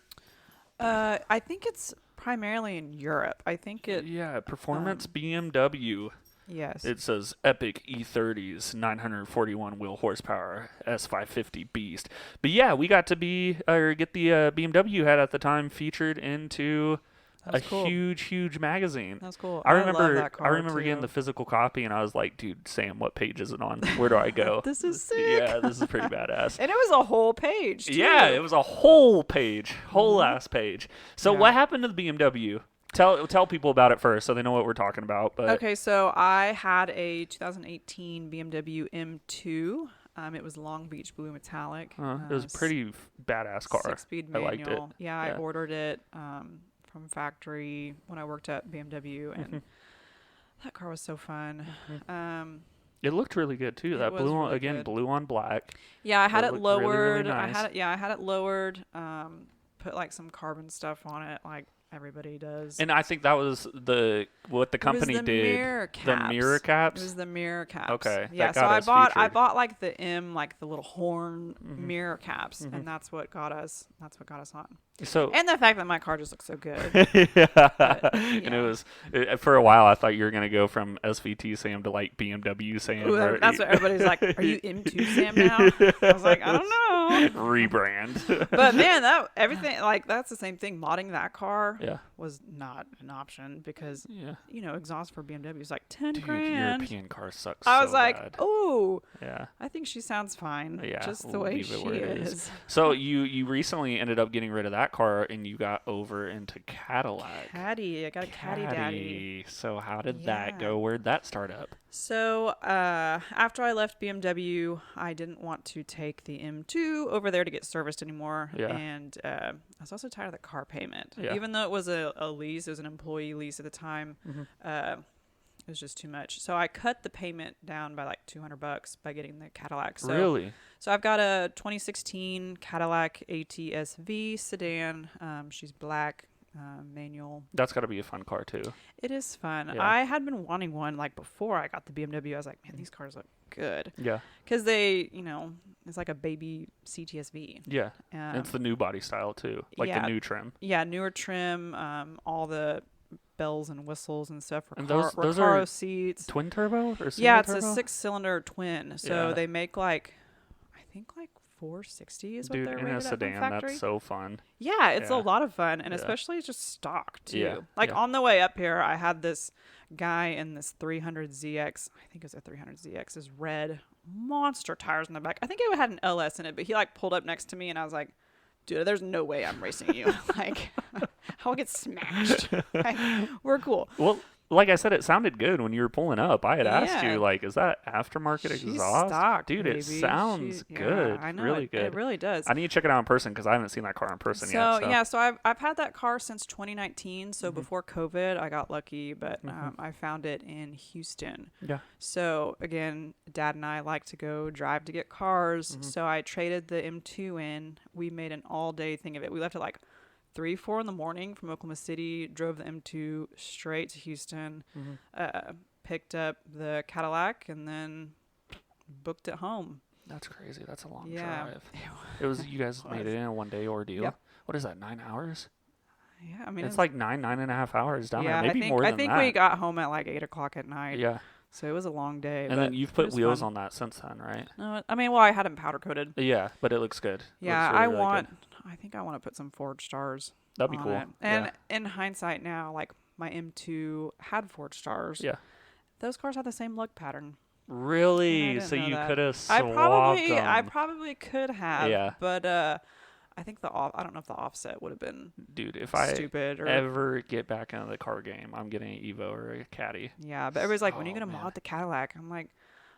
I think it's primarily in Europe. I think it. Yeah, Performance BMW. Yes. It says Epic E30s, 941 wheel horsepower, S550 beast. But yeah, we got to get the BMW had at the time featured into cool. huge magazine. That's cool. I remember love that car getting too. the physical copy, and I was like, dude, Sam, what page is it on? Where do I go? This is sick. Yeah, this is pretty badass. And it was a whole page, too. Yeah, it was a whole page, whole ass page. So what happened to the BMW? Tell people about it first so they know what we're talking about. But Okay, so I had a 2018 BMW M2. It was Long Beach Blue Metallic. it was a pretty badass car. 6-speed I manual. liked it. Yeah, I ordered it from factory when I worked at BMW, and that car was so fun. It looked really good too. That was blue on, really again, good. blue on black. Yeah, I had That it looked lowered. really, really nice. I had it lowered. Put like some carbon stuff on it, like everybody does. And I think that was what the company it was the did. Mirror caps. The mirror caps. It was the mirror caps. Okay, Yeah. that So got I us bought featured. like the M, like the little horn mirror caps, and that's what got us. That's what got us on. So And the fact that my car just looks so good. and it was for a while I thought you were gonna go from SVT Sam to like BMW Sam. Ooh, that's what everybody's like. Are you M2 Sam now? I was like, I don't know. Rebrand. But man, everything like that's the same thing. Modding that car Yeah. was not an option because Yeah. exhaust for BMW is like 10 Dude, grand. European cars suck I was so like, bad. oh, Yeah. I think she sounds fine. Yeah, Just the we'll way leave it she where it is. So you recently ended up getting rid of that car and you got over into Cadillac. Caddy, I got a caddy daddy. So how did that Yeah. go? Where'd that start up? So after I left BMW, I didn't want to take the M2 over there to get serviced anymore. Yeah. And I was also tired of the car payment. Yeah. Even though it was a lease, it was an employee lease at the time. It was just too much. So I cut the payment down by like $200 by getting the Cadillac. So, Really? So I've got a 2016 Cadillac ATS-V sedan. She's black, manual. That's got to be a fun car too. It is fun. Yeah. I had been wanting one like before I got the BMW. I was like, man, these cars look good. Yeah. Because they, it's like a baby CTS-V. Yeah. And it's the new body style too, like the new trim. Yeah, newer trim, all the bells and whistles and stuff. And those Recaro are seats. Twin turbo or single Yeah, it's turbo? a 6-cylinder twin. So Yeah. they make I think 460 is what Dude, they're in rated a at from sedan, factory. that's so fun. Yeah, it's Yeah. a lot of fun, and Yeah. especially just stock too. Yeah, Like yeah. on the way up here, I had this guy in this 300ZX. I think it was a 300ZX. Is red monster tires in the back. I think it had an LS in it, but he like pulled up next to me, and I was like, dude, there's no way I'm racing you. Like, I'll get smashed. Like, we're cool. Well, like I said, it sounded good when you were pulling up. I had asked you, like, is that aftermarket She's exhaust? stock, Dude, baby. it sounds good. I know, really good. It really does. I need to check it out in person because I haven't seen that car in person yet. So I've had that car since 2019. So before COVID, I got lucky, but I found it in Houston. Yeah. So again, Dad and I like to go drive to get cars. So I traded the M2 in. We made an all-day thing of it. We left at like 3-4 in the morning from Oklahoma City, drove the M2 straight to Houston, picked up the Cadillac, and then booked it home. That's crazy. That's a long Yeah. drive. It was, you guys made it in a one-day ordeal. Yep. What is that, 9 hours? Yeah, I mean, It's like 9.5 hours down there. Maybe more than that. I think we got home at like 8 o'clock at night. Yeah. So it was a long day. And then you've put wheels on that since then, right? I mean, well, I had them powder coated. Yeah, but it looks good. Yeah, looks really, really good. I think I want to put some Forged Stars. That'd be on cool. it. And in hindsight now, like my M2 had Forged Stars. Yeah. Those cars had the same lug pattern. Really? So you could have swapped I them. probably could have. Yeah. But I think I don't know if the offset would have been Dude, if I stupid or ever get back into the car game, I'm getting an Evo or a Caddy. Yeah, but everybody's like, when are you gonna mod the Cadillac? I'm like,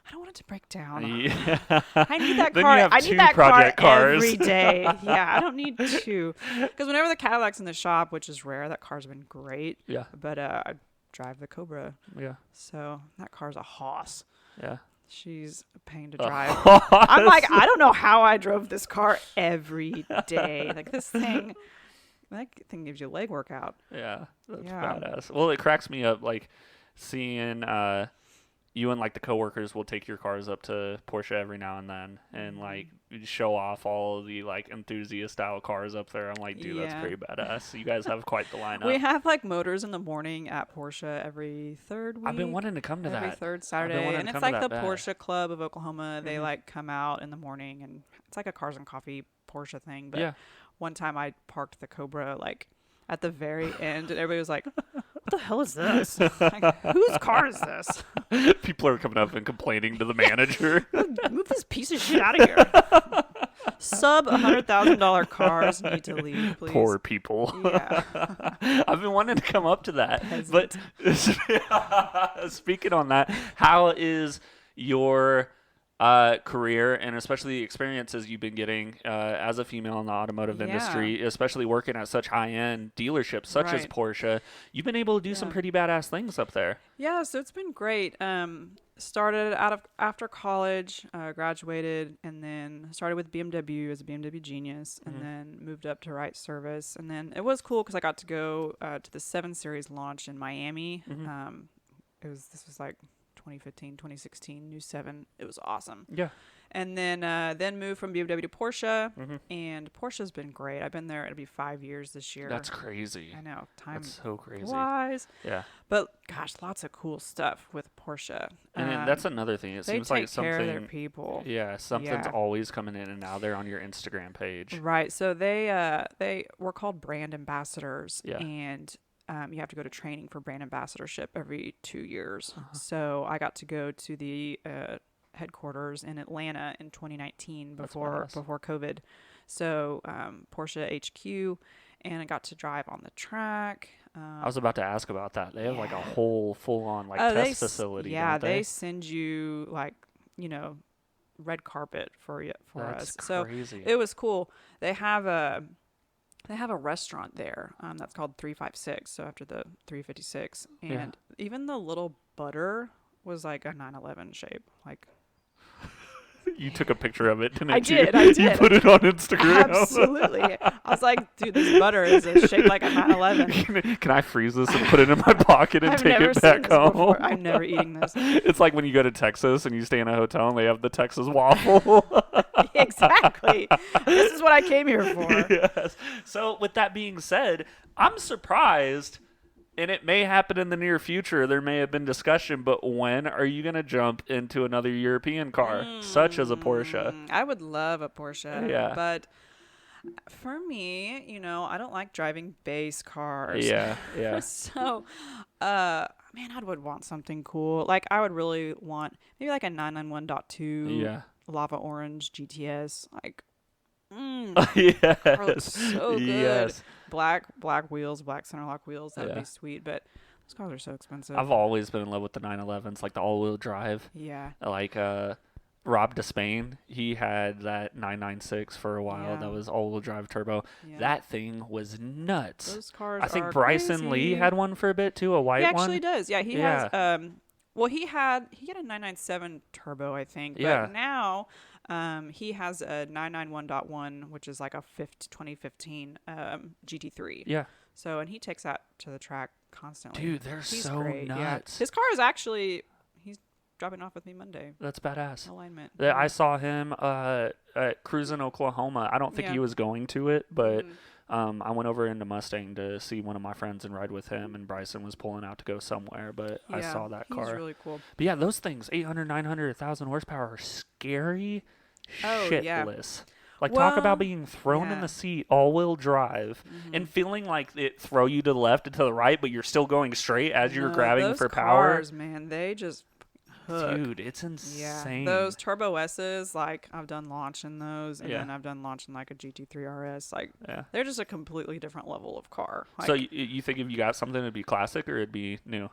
I don't want it to break down. Yeah. I need that Then car. you have I two need that project car cars. every day. Yeah, I don't need two. Because whenever the Cadillac's in the shop, which is rare, that car's been great. Yeah. But I drive the Cobra, Yeah. so that car's a hoss. Yeah. She's a pain to drive. I'm like, I don't know how I drove this car every day. Like this thing, that thing gives you a leg workout. Yeah. That's Yeah. badass. Well, it cracks me up, like, seeing you and, like, the coworkers will take your cars up to Porsche every now and then and, like, show off all of the, like, enthusiast-style cars up there. I'm like, dude, that's pretty badass. You guys have quite the lineup. We have, like, motors in the morning at Porsche every third week. I've been wanting to come to that. Every third Saturday. And it's like the Porsche Club of Oklahoma. They, like, come out in the morning, and it's like a Cars and Coffee Porsche thing. But one time I parked the Cobra, like, at the very end, and everybody was like, what the hell is this? Like, whose car is this? People are coming up and complaining to the manager. Move this piece of shit out of here. Sub $100,000 cars need to leave, please. Poor people. Yeah. I've been wanting to come up to that. But speaking on that, how is your career and especially the experiences you've been getting as a female in the automotive industry, especially working at such high-end dealerships such as Porsche? You've been able to do some pretty badass things up there. Yeah, so it's been great. Started after college, graduated, and then started with BMW as a BMW genius, and then moved up to Right Service. And then it was cool because I got to go to the 7 Series launch in Miami. This was like 2015, 2016, new 7. It was awesome. Yeah. And then moved from BMW to Porsche, and Porsche's been great. I've been there. It'll be 5 years this year. That's crazy. I know. Time That's so crazy. flies. Yeah. But gosh, lots of cool stuff with Porsche. And then that's another thing. It seems like something. They take care of their people. Yeah, something's always coming in, and now they're on your Instagram page. Right. So they were called brand ambassadors, Yeah. and you have to go to training for brand ambassadorship every 2 years. So I got to go to the headquarters in Atlanta in 2019 before COVID. So Porsche HQ, and I got to drive on the track. I was about to ask about that. They have like a whole full-on test facility. Yeah, don't they send you red carpet for That's us. So crazy. it was cool. They have a restaurant there that's called 356. So after the 356, and even the little butter was like a 911 shape, like. You took a picture of it, didn't you? I did. You put it on Instagram. Absolutely. I was like, dude, this butter is shaped like a 911. Can I freeze this and put it in my pocket and take it back home? Before. I'm never eating this. It's like when you go to Texas and you stay in a hotel and they have the Texas waffle. Exactly. This is what I came here for. Yes. So with that being said, I'm surprised, and it may happen in the near future. There may have been discussion, but when are you going to jump into another European car, such as a Porsche? I would love a Porsche. Yeah. But for me, I don't like driving base cars. Yeah. So, man, I would want something cool. Like, I would really want maybe like a 991.2 Lava Orange GTS. Like, Yes. Car looks so good. Yes. Black wheels, black center lock wheels. That would be sweet. But those cars are so expensive. I've always been in love with the 911s, like the all-wheel drive. Yeah. Like Rob Despain, he had that 996 for a while. Yeah. That was all-wheel drive turbo. Yeah. That thing was nuts. Those cars I think are Bryson crazy. Lee had one for a bit too, a white one. He actually does. Yeah, he has. Well, he had a 997 turbo, I think. But now he has a 991.1, which is like a 2015 GT3. Yeah. So, and he takes that to the track constantly. Dude, they're He's so great. nuts. Yeah. His car is actually, he's dropping off with me Monday. That's badass. Alignment. I saw him at Cruising, Oklahoma. I don't think he was going to it, but I went over into Mustang to see one of my friends and ride with him, and Bryson was pulling out to go somewhere, but I saw that car. He's really cool. But yeah, those things, 800, 900, 1,000 horsepower are scary shitless. Yeah. Like, talk about being thrown in the seat, all-wheel drive, and feeling like it throw you to the left and to the right, but you're still going straight as you're grabbing for power. Cars, man, they just hook. Dude, it's insane. Yeah, those Turbo S's, like, I've done launch in those, and then I've done launch in, like, a GT3 RS. Like, they're just a completely different level of car. Like, so you think if you got something, it'd be classic or it'd be new?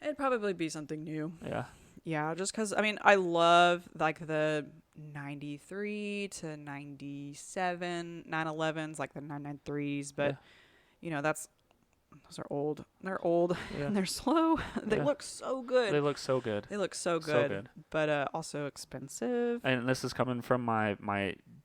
It'd probably be something new. Yeah. Yeah, just because, I mean, I love, like, the 93 to 97 911s, like the 993s, but, you know, those are old. They're old and they're slow. They look so good. They look so good. They look so good. But also expensive. And this is coming from my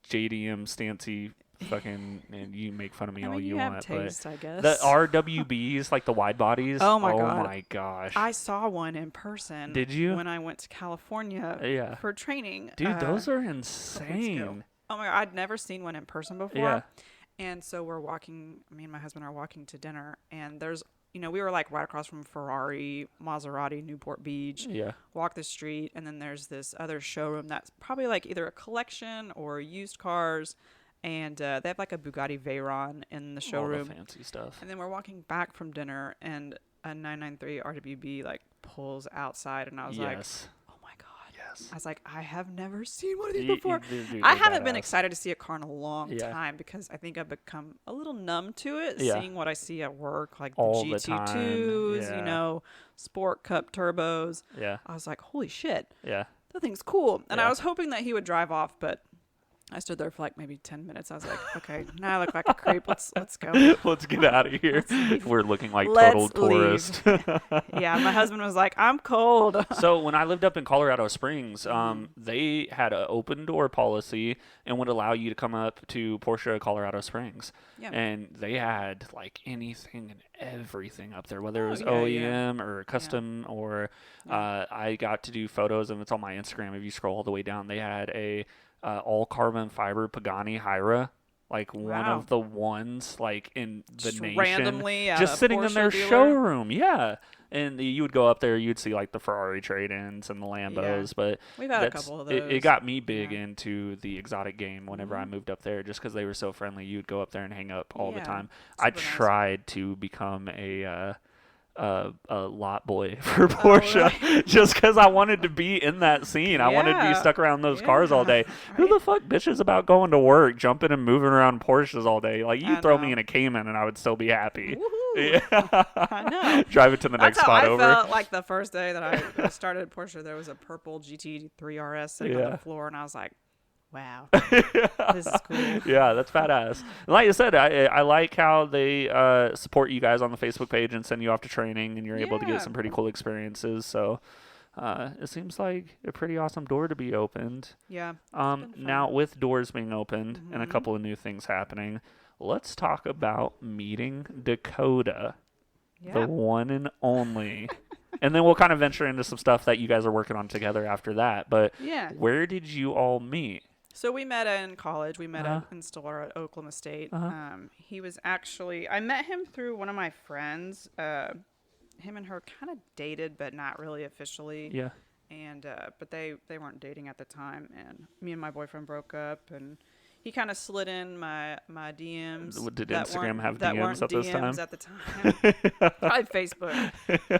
JDM stancy fucking, and you make fun of me all you want, taste, but I guess. the RWBs, like the wide bodies. Oh my gosh. I saw one in person. Did you? When I went to California for training. Dude, those are insane. Oh my God, I'd never seen one in person before. Yeah. And so me and my husband are walking to dinner, and there's, you know, we were like right across from Ferrari, Maserati, Newport Beach. Yeah. Walk the street, and then there's this other showroom that's probably like either a collection or used cars. And they have like a Bugatti Veyron in the showroom. All the fancy stuff. And then we're walking back from dinner, and a 993 RWB like pulls outside, and I was like, "Oh my God!" Yes. I was like, "I have never seen one of these before." Dude, I haven't been excited to see a car in a long time because I think I've become a little numb to it, seeing what I see at work, like all the the GT2s, time. you know, Sport Cup turbos. Yeah. I was like, "Holy shit!" Yeah. That thing's cool. And I was hoping that he would drive off, but I stood there for like maybe 10 minutes. I was like, okay, now I look like a creep. Let's go. Let's get out of here. We're looking like total tourists. Yeah, my husband was like, I'm cold. So when I lived up in Colorado Springs, they had an open door policy and would allow you to come up to Porsche Colorado Springs. Yeah. And they had like anything and everything up there, whether it was OEM or custom or I got to do photos, and it's on my Instagram. If you scroll all the way down, they had a all carbon fiber Pagani Hyra, like one of the ones like in the nation, randomly just sitting Porsche in their dealer. showroom. Yeah. And you would go up there, you'd see like the Ferrari trade-ins and the Lambos, but we've had a couple of those. It got me big into the exotic game whenever I moved up there, just because they were so friendly. You'd go up there and hang up all the time. I tried to become a lot boy for Porsche just because I wanted to be in that scene. I wanted to be stuck around those cars all day. Right. Who the fuck bitches about going to work, jumping and moving around Porsches all day? Like, you throw me in a Cayman and I would still be happy. Yeah. I know. Drive it to the next spot over. I felt like the first day that I started Porsche, there was a purple GT3 RS sitting on the floor, and I was like, wow, this is cool. Yeah, that's badass. And like I said, I like how they support you guys on the Facebook page and send you off to training, and you're able to get some pretty cool experiences. So it seems like a pretty awesome door to be opened. Yeah. Now, with doors being opened and a couple of new things happening, let's talk about meeting Dakota, the one and only. And then we'll kind of venture into some stuff that you guys are working on together after that. But where did you all meet? So we met in college. We met in Stiller at Oklahoma State. He was actually, I met him through one of my friends. Him and her kind of dated, but not really officially. Yeah. And but they weren't dating at the time. And me and my boyfriend broke up, and he kind of slid in my DMs. Did Instagram have DMs at this time? At the time. Probably Facebook.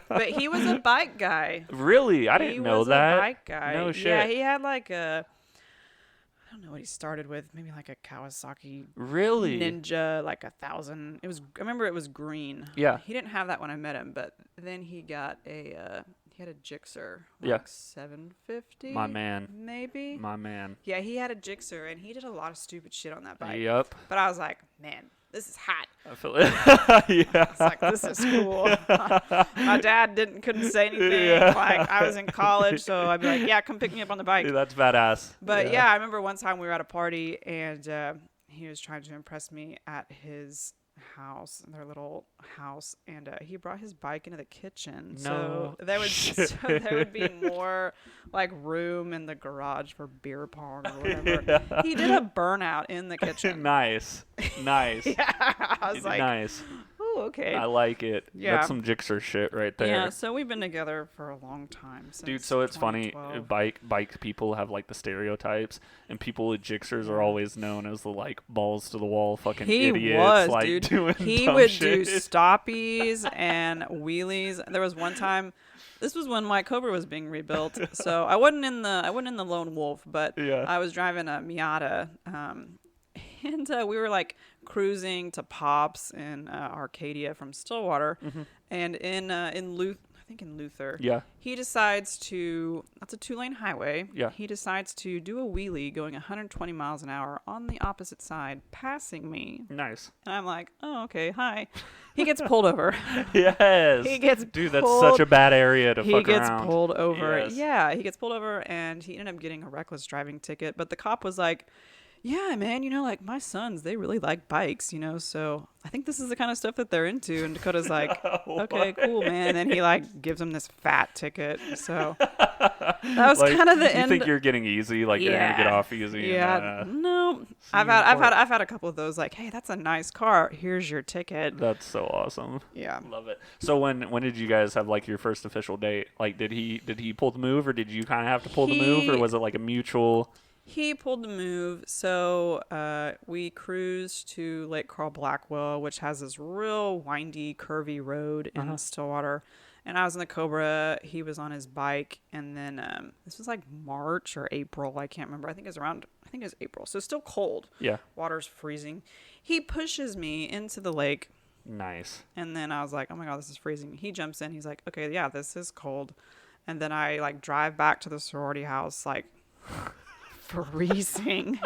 But he was a bike guy. Really? I didn't know that. He was a bike guy. No shit. Yeah, he had like a, I don't know what he started with. Maybe like a Kawasaki Really? Ninja, like 1,000. I remember it was green. Yeah. He didn't have that when I met him, but then he got he had a Gixxer, like Yeah. 750. My man. Maybe. My man. Yeah, he had a Gixxer, and he did a lot of stupid shit on that bike. Yep. But I was like, man, this is hot. I feel it. Yeah. I was like, this is cool. My dad couldn't say anything. Yeah. Like, I was in college, so I'd be like, yeah, come pick me up on the bike. Dude, that's badass. But yeah, I remember one time we were at a party, and he was trying to impress me at his house, their little house, and he brought his bike into the kitchen. No So there would be more like room in the garage for beer pong or whatever. Yeah. He did a burnout in the kitchen. Nice. Yeah, I was like, nice. oh, okay. I like it. Yeah. That's some Gixxer shit right there. Yeah, so we've been together for a long time. Dude, since so it's funny. 2012. Bike people have like the stereotypes, and people with Gixxers are always known as the like balls to the wall fucking He idiots. was, like dude. doing He dumb would shit. do stoppies and wheelies. There was one time. This was when my Cobra was being rebuilt, so I wasn't in the Lone Wolf, but Yeah. I was driving a Miata, and we were like cruising to Pops in Arcadia from Stillwater, and in Luther. Yeah. He decides to. That's a 2-lane highway. Yeah. He decides to do a wheelie going 120 miles an hour on the opposite side, passing me. Nice. And I'm like, oh, okay, hi. He gets pulled over. Yes. He gets Dude, that's pulled- such a bad area to He fuck gets around. pulled over. Yes. Yeah, he gets pulled over, and he ended up getting a reckless driving ticket. But the cop was like, yeah, man, like my sons, they really like bikes, so I think this is the kind of stuff that they're into. And Dakota's like, okay, cool, man. And then he like gives him this fat ticket. So that was Like, kind of the you end. think you're getting easy, like you're gonna get off easy. Yeah, And, no, see I've you had in court. I've had a couple of those. Like, hey, that's a nice car. Here's your ticket. That's so awesome. Yeah. Love it. So when did you guys have like your first official date? Like did he pull the move, or did you kind of have to pull the move, or was it like a mutual? He pulled the move. So we cruised to Lake Carl Blackwell, which has this real windy, curvy road in Stillwater. And I was in the Cobra. He was on his bike. And then this was like March or April. I can't remember. I think it was April. So it's still cold. Yeah. Water's freezing. He pushes me into the lake. Nice. And then I was like, oh my God, this is freezing. He jumps in. He's like, okay, yeah, this is cold. And then I like drive back to the sorority house, like freezing,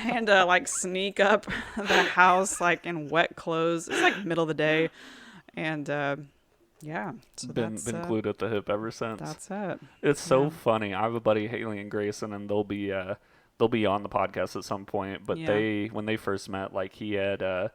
and like sneak up the house like in wet clothes. It's like middle of the day. And yeah, so Been glued at the hip ever since. That's it. It's so funny. I have a buddy, Haley and Grayson, and they'll be on the podcast at some point. But when they first met, like he had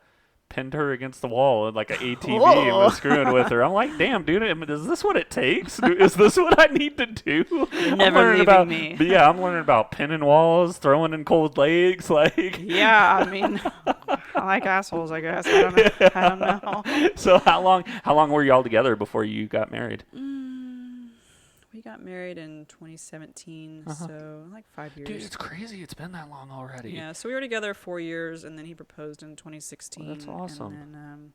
pinned her against the wall in like an ATV and was screwing with her. I'm like, damn, dude, is this what it takes? Is this what I need to do? You're never leaving me. But yeah, I'm learning about pinning walls, throwing in cold lakes, like. Yeah, I mean, I like assholes, I guess. I don't know. So how long were y'all together before you got married? We got married in 2017, so like 5 years. Dude, it's crazy. It's been that long already. Yeah, so we were together 4 years, and then he proposed in 2016. Well, that's awesome. And then,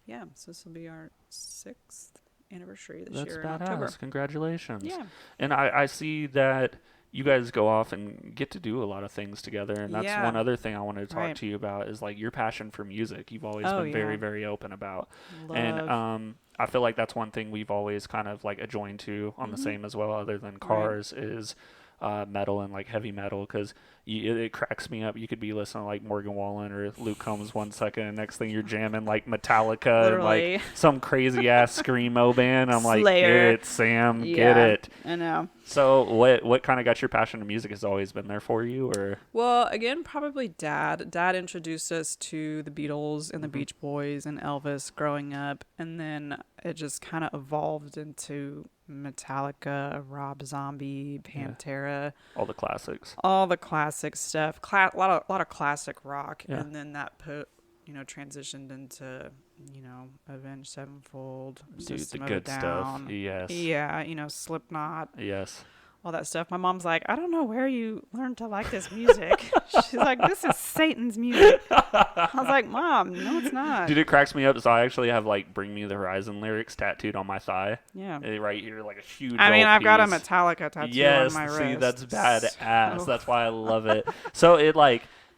yeah, so this will be our 6th anniversary this That's year in badass. October. Congratulations. Yeah. And I see that you guys go off and get to do a lot of things together, and that's Yeah. one other thing I wanted to talk Right. to you about is like your passion for music. You've always Oh, been very, yeah. very open about. Love. And I feel like that's one thing we've always kind of like adjoined to on the same as well, other than cars, is metal and like heavy metal, because it cracks me up. You could be listening to like Morgan Wallen or Luke Combs 1 second, and next thing you're jamming like Metallica and Literally. like some crazy ass screamo band. I'm like, Slayer. get it, Sam, Yeah, get it. I know. So what kind of got your passion to music? Has always been there for you, or? Well, again, probably Dad. Dad introduced us to the Beatles and the Beach Boys and Elvis growing up, and then it just kind of evolved into Metallica, Rob Zombie, Pantera, All the classics. all the classic stuff. A lot of classic rock, Yeah. and then that transitioned into Avenged Sevenfold, Dude, System the of a good stuff. Down. Yes. Yeah, Slipknot. Yes. all that stuff. My mom's like, I don't know where you learned to like this music. She's like, this is Satan's music. I was like, Mom, no, it's not. Dude, it cracks me up. So I actually have like "Bring Me the Horizon" lyrics tattooed on my thigh. Yeah. Right here, like a huge. I mean, old I've got a piece. Metallica tattoo Yes, on my see, wrist. that's badass. So- That's why I love it. So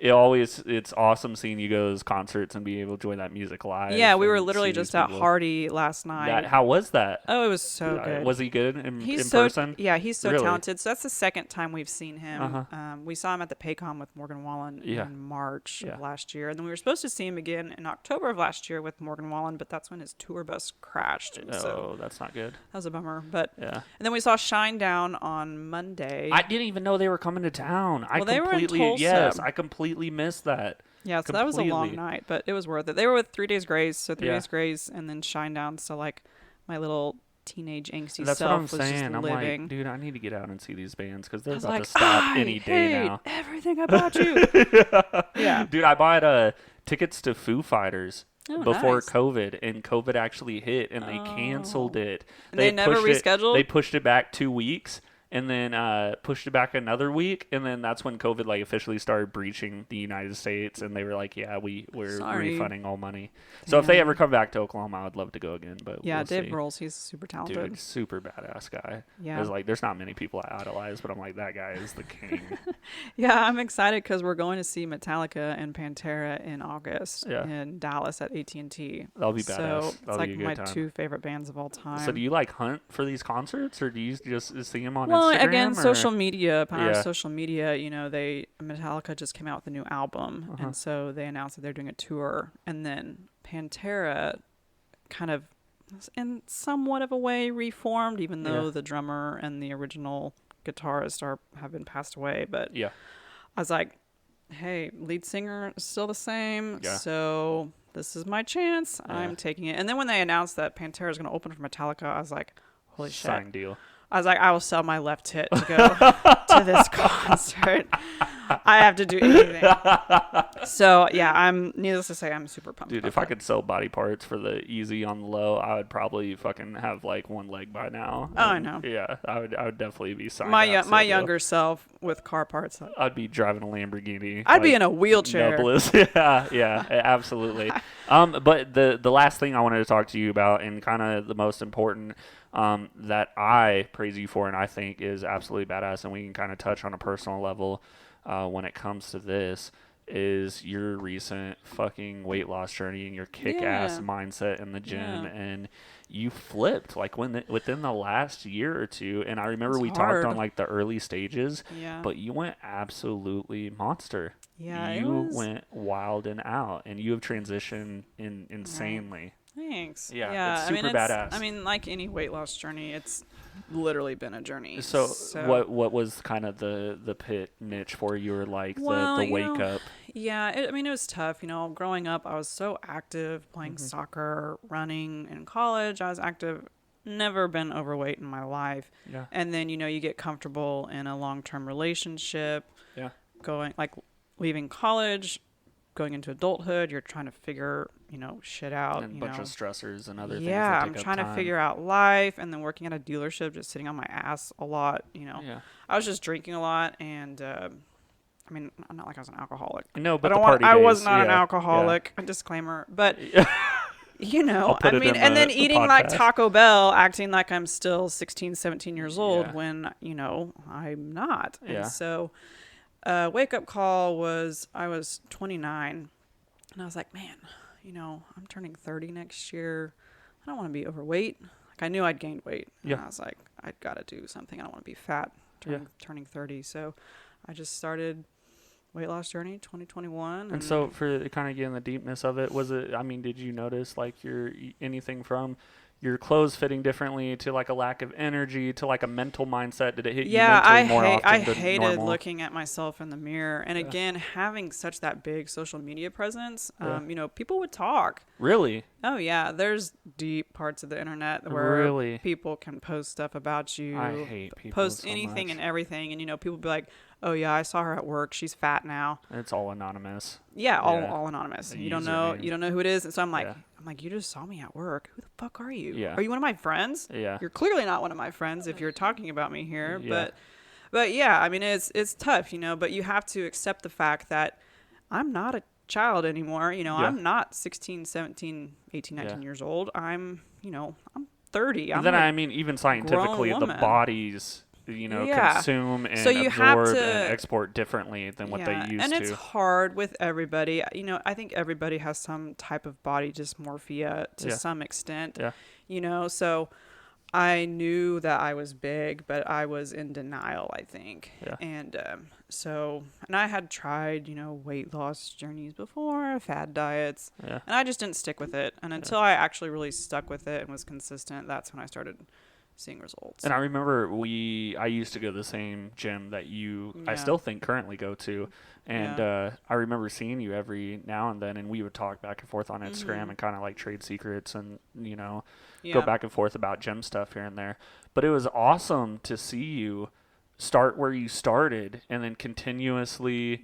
it's awesome seeing you go to concerts and be able to enjoy that music live. Yeah, we were and literally see these just at people. Hardy last night. How was that? Oh, it was so good. Was he good in He's person? Yeah, he's so Really? talented. So that's the second time we've seen him. Uh-huh. We saw him at the Paycom with Morgan Wallen Yeah. in March Yeah. of last year. And then we were supposed to see him again in October of last year with Morgan Wallen, but that's when his tour bus crashed. And so Oh, that's not good. that was a bummer. But Yeah. and then we saw Shinedown on Monday. I didn't even know they were coming to town. Well, they were in Tulsa. Yes, I completely missed that. Yeah, so that was a long Completely. night, but it was worth it. They were with 3 Days Grace, so 3 Yeah. Days Grace, and then Shinedown. So like my little teenage angsty That's self what I'm was saying. just I'm living. like, dude, I need to get out and see these bands because they're I was about like, to stop I any day hate now. everything about you. Yeah. Dude, I bought tickets to Foo Fighters Oh, before nice. COVID, and COVID actually hit, and they canceled it. And they never pushed rescheduled? They pushed it back 2 weeks, and then pushed it back another week, and then that's when COVID like officially started breaching the United States, and they were like, "Yeah, we're Sorry. refunding all money." So if they Damn. ever come back to Oklahoma, I would love to go again. But Yeah, we'll Dave see. Grohl's, he's super talented. Dude, super badass guy. Yeah. There's not many people I idolize, but I'm like, that guy is the king. Yeah, I'm excited because we're going to see Metallica and Pantera in August Yeah. in Dallas at AT&T. That'll be So badass. it's That'll like be a good my time. 2 favorite bands of all time. So do you like hunt for these concerts, or do you just see them on Well, Instagram? again, or? social media, upon our Yeah. social media, Metallica just came out with a new album, Uh-huh. and so they announced that they're doing a tour, and then Pantera kind of, in somewhat of a way, reformed, even though Yeah. the drummer and the original guitarist have been passed away. But Yeah. I was like, hey, lead singer is still the same, Yeah. so this is my chance. Yeah. I'm taking it. And then when they announced that Pantera is going to open for Metallica, I was like, holy shit. Signed deal. I was like, I will sell my left tit to go to this concert. I have to do anything. So yeah, needless to say, I'm super pumped. Dude, about if I that. could sell body parts for the easy on the low, I would probably fucking have like one leg by now. Oh, I And, know. Yeah, I would definitely be signed. My up, my so younger self with car parts, I'd be driving a Lamborghini. I'd be like, in a wheelchair. Noblest. yeah, absolutely. But the last thing I wanted to talk to you about, and kind of the most important, that I praise you for, and I think is absolutely badass, and we can kind of touch on a personal level when it comes to this, is your recent fucking weight loss journey and your kick-ass Yeah. mindset in the gym. Yeah. And you flipped like within the last year or two. And I remember It's we hard. talked on like the early stages, Yeah. but you went absolutely monster. Yeah, it You was- went wild and out, and you have transitioned insanely. Thanks. Yeah, it's I mean, super badass. I mean, like any weight loss journey, it's literally been a journey. So what was kind of the pit niche for you, or like Well, the you wake know, up? Yeah, it was tough. Growing up, I was so active, playing Mm-hmm. soccer, running. In college, I was active. Never been overweight in my life. Yeah. And then, you get comfortable in a long-term relationship, Yeah. leaving college, going into adulthood, you're trying to figure, shit out. And a bunch of stressors and other things. Yeah, that I'm take up trying to time. figure out life, and then working at a dealership, just sitting on my ass a lot, Yeah. I was just drinking a lot, and I mean, not like I was an alcoholic. No, but I the don't want. party I was days, not an yeah, alcoholic. A disclaimer, but I'll put I it mean, in and then the eating like podcast. Taco Bell, acting like I'm still 16, 17 years old Yeah. when I'm not. Yeah. And so, wake up call was I was 29, and I was like, man, I'm turning 30 next year. I don't want to be overweight. Like I knew I'd gained weight. Yeah. And I was like, I'd got to do something. I don't want to be fat turning 30. So I just started weight loss journey 2021. And so for kind of getting the deepness of it, did you notice like anything from your clothes fitting differently to like a lack of energy to like a mental mindset? Did it hit you mentally more often I than hated normal? looking at myself in the mirror. And again, having such that big social media presence, people would talk. Really? Oh yeah, there's deep parts of the internet where Really? people can post stuff about you. I hate people post so anything much. and everything, and people be like, "Oh yeah, I saw her at work. She's fat now." It's all anonymous. Yeah, all Yeah. anonymous. The You don't know username. who it is, and so I'm like, Yeah. I'm like, you just saw me at work. Who the fuck are you? Yeah. Are you one of my friends? Yeah. You're clearly not one of my friends if you're talking about me here. Yeah. But yeah, I mean, it's tough, you know, but you have to accept the fact that I'm not a child anymore. You know, Yeah. I'm not 16, 17, 18, 19 years old. I'm 30. And then, I mean, even scientifically, the woman. bodies, consume and So you have absorb to- and export differently than what they used and to. it's hard with everybody. You know, I think everybody has some type of body dysmorphia to some extent. Yeah. You know, so I knew that I was big, but I was in denial, I think. Yeah. And and I had tried, weight loss journeys before, fad diets, Yeah. and I just didn't stick with it. And until I actually really stuck with it and was consistent, that's when I started seeing results. And I remember I used to go to the same gym that I still think currently go to. And I remember seeing you every now and then, and we would talk back and forth on Instagram and kind of like trade secrets and, go back and forth about gym stuff here and there. But it was awesome to see you start where you started and then continuously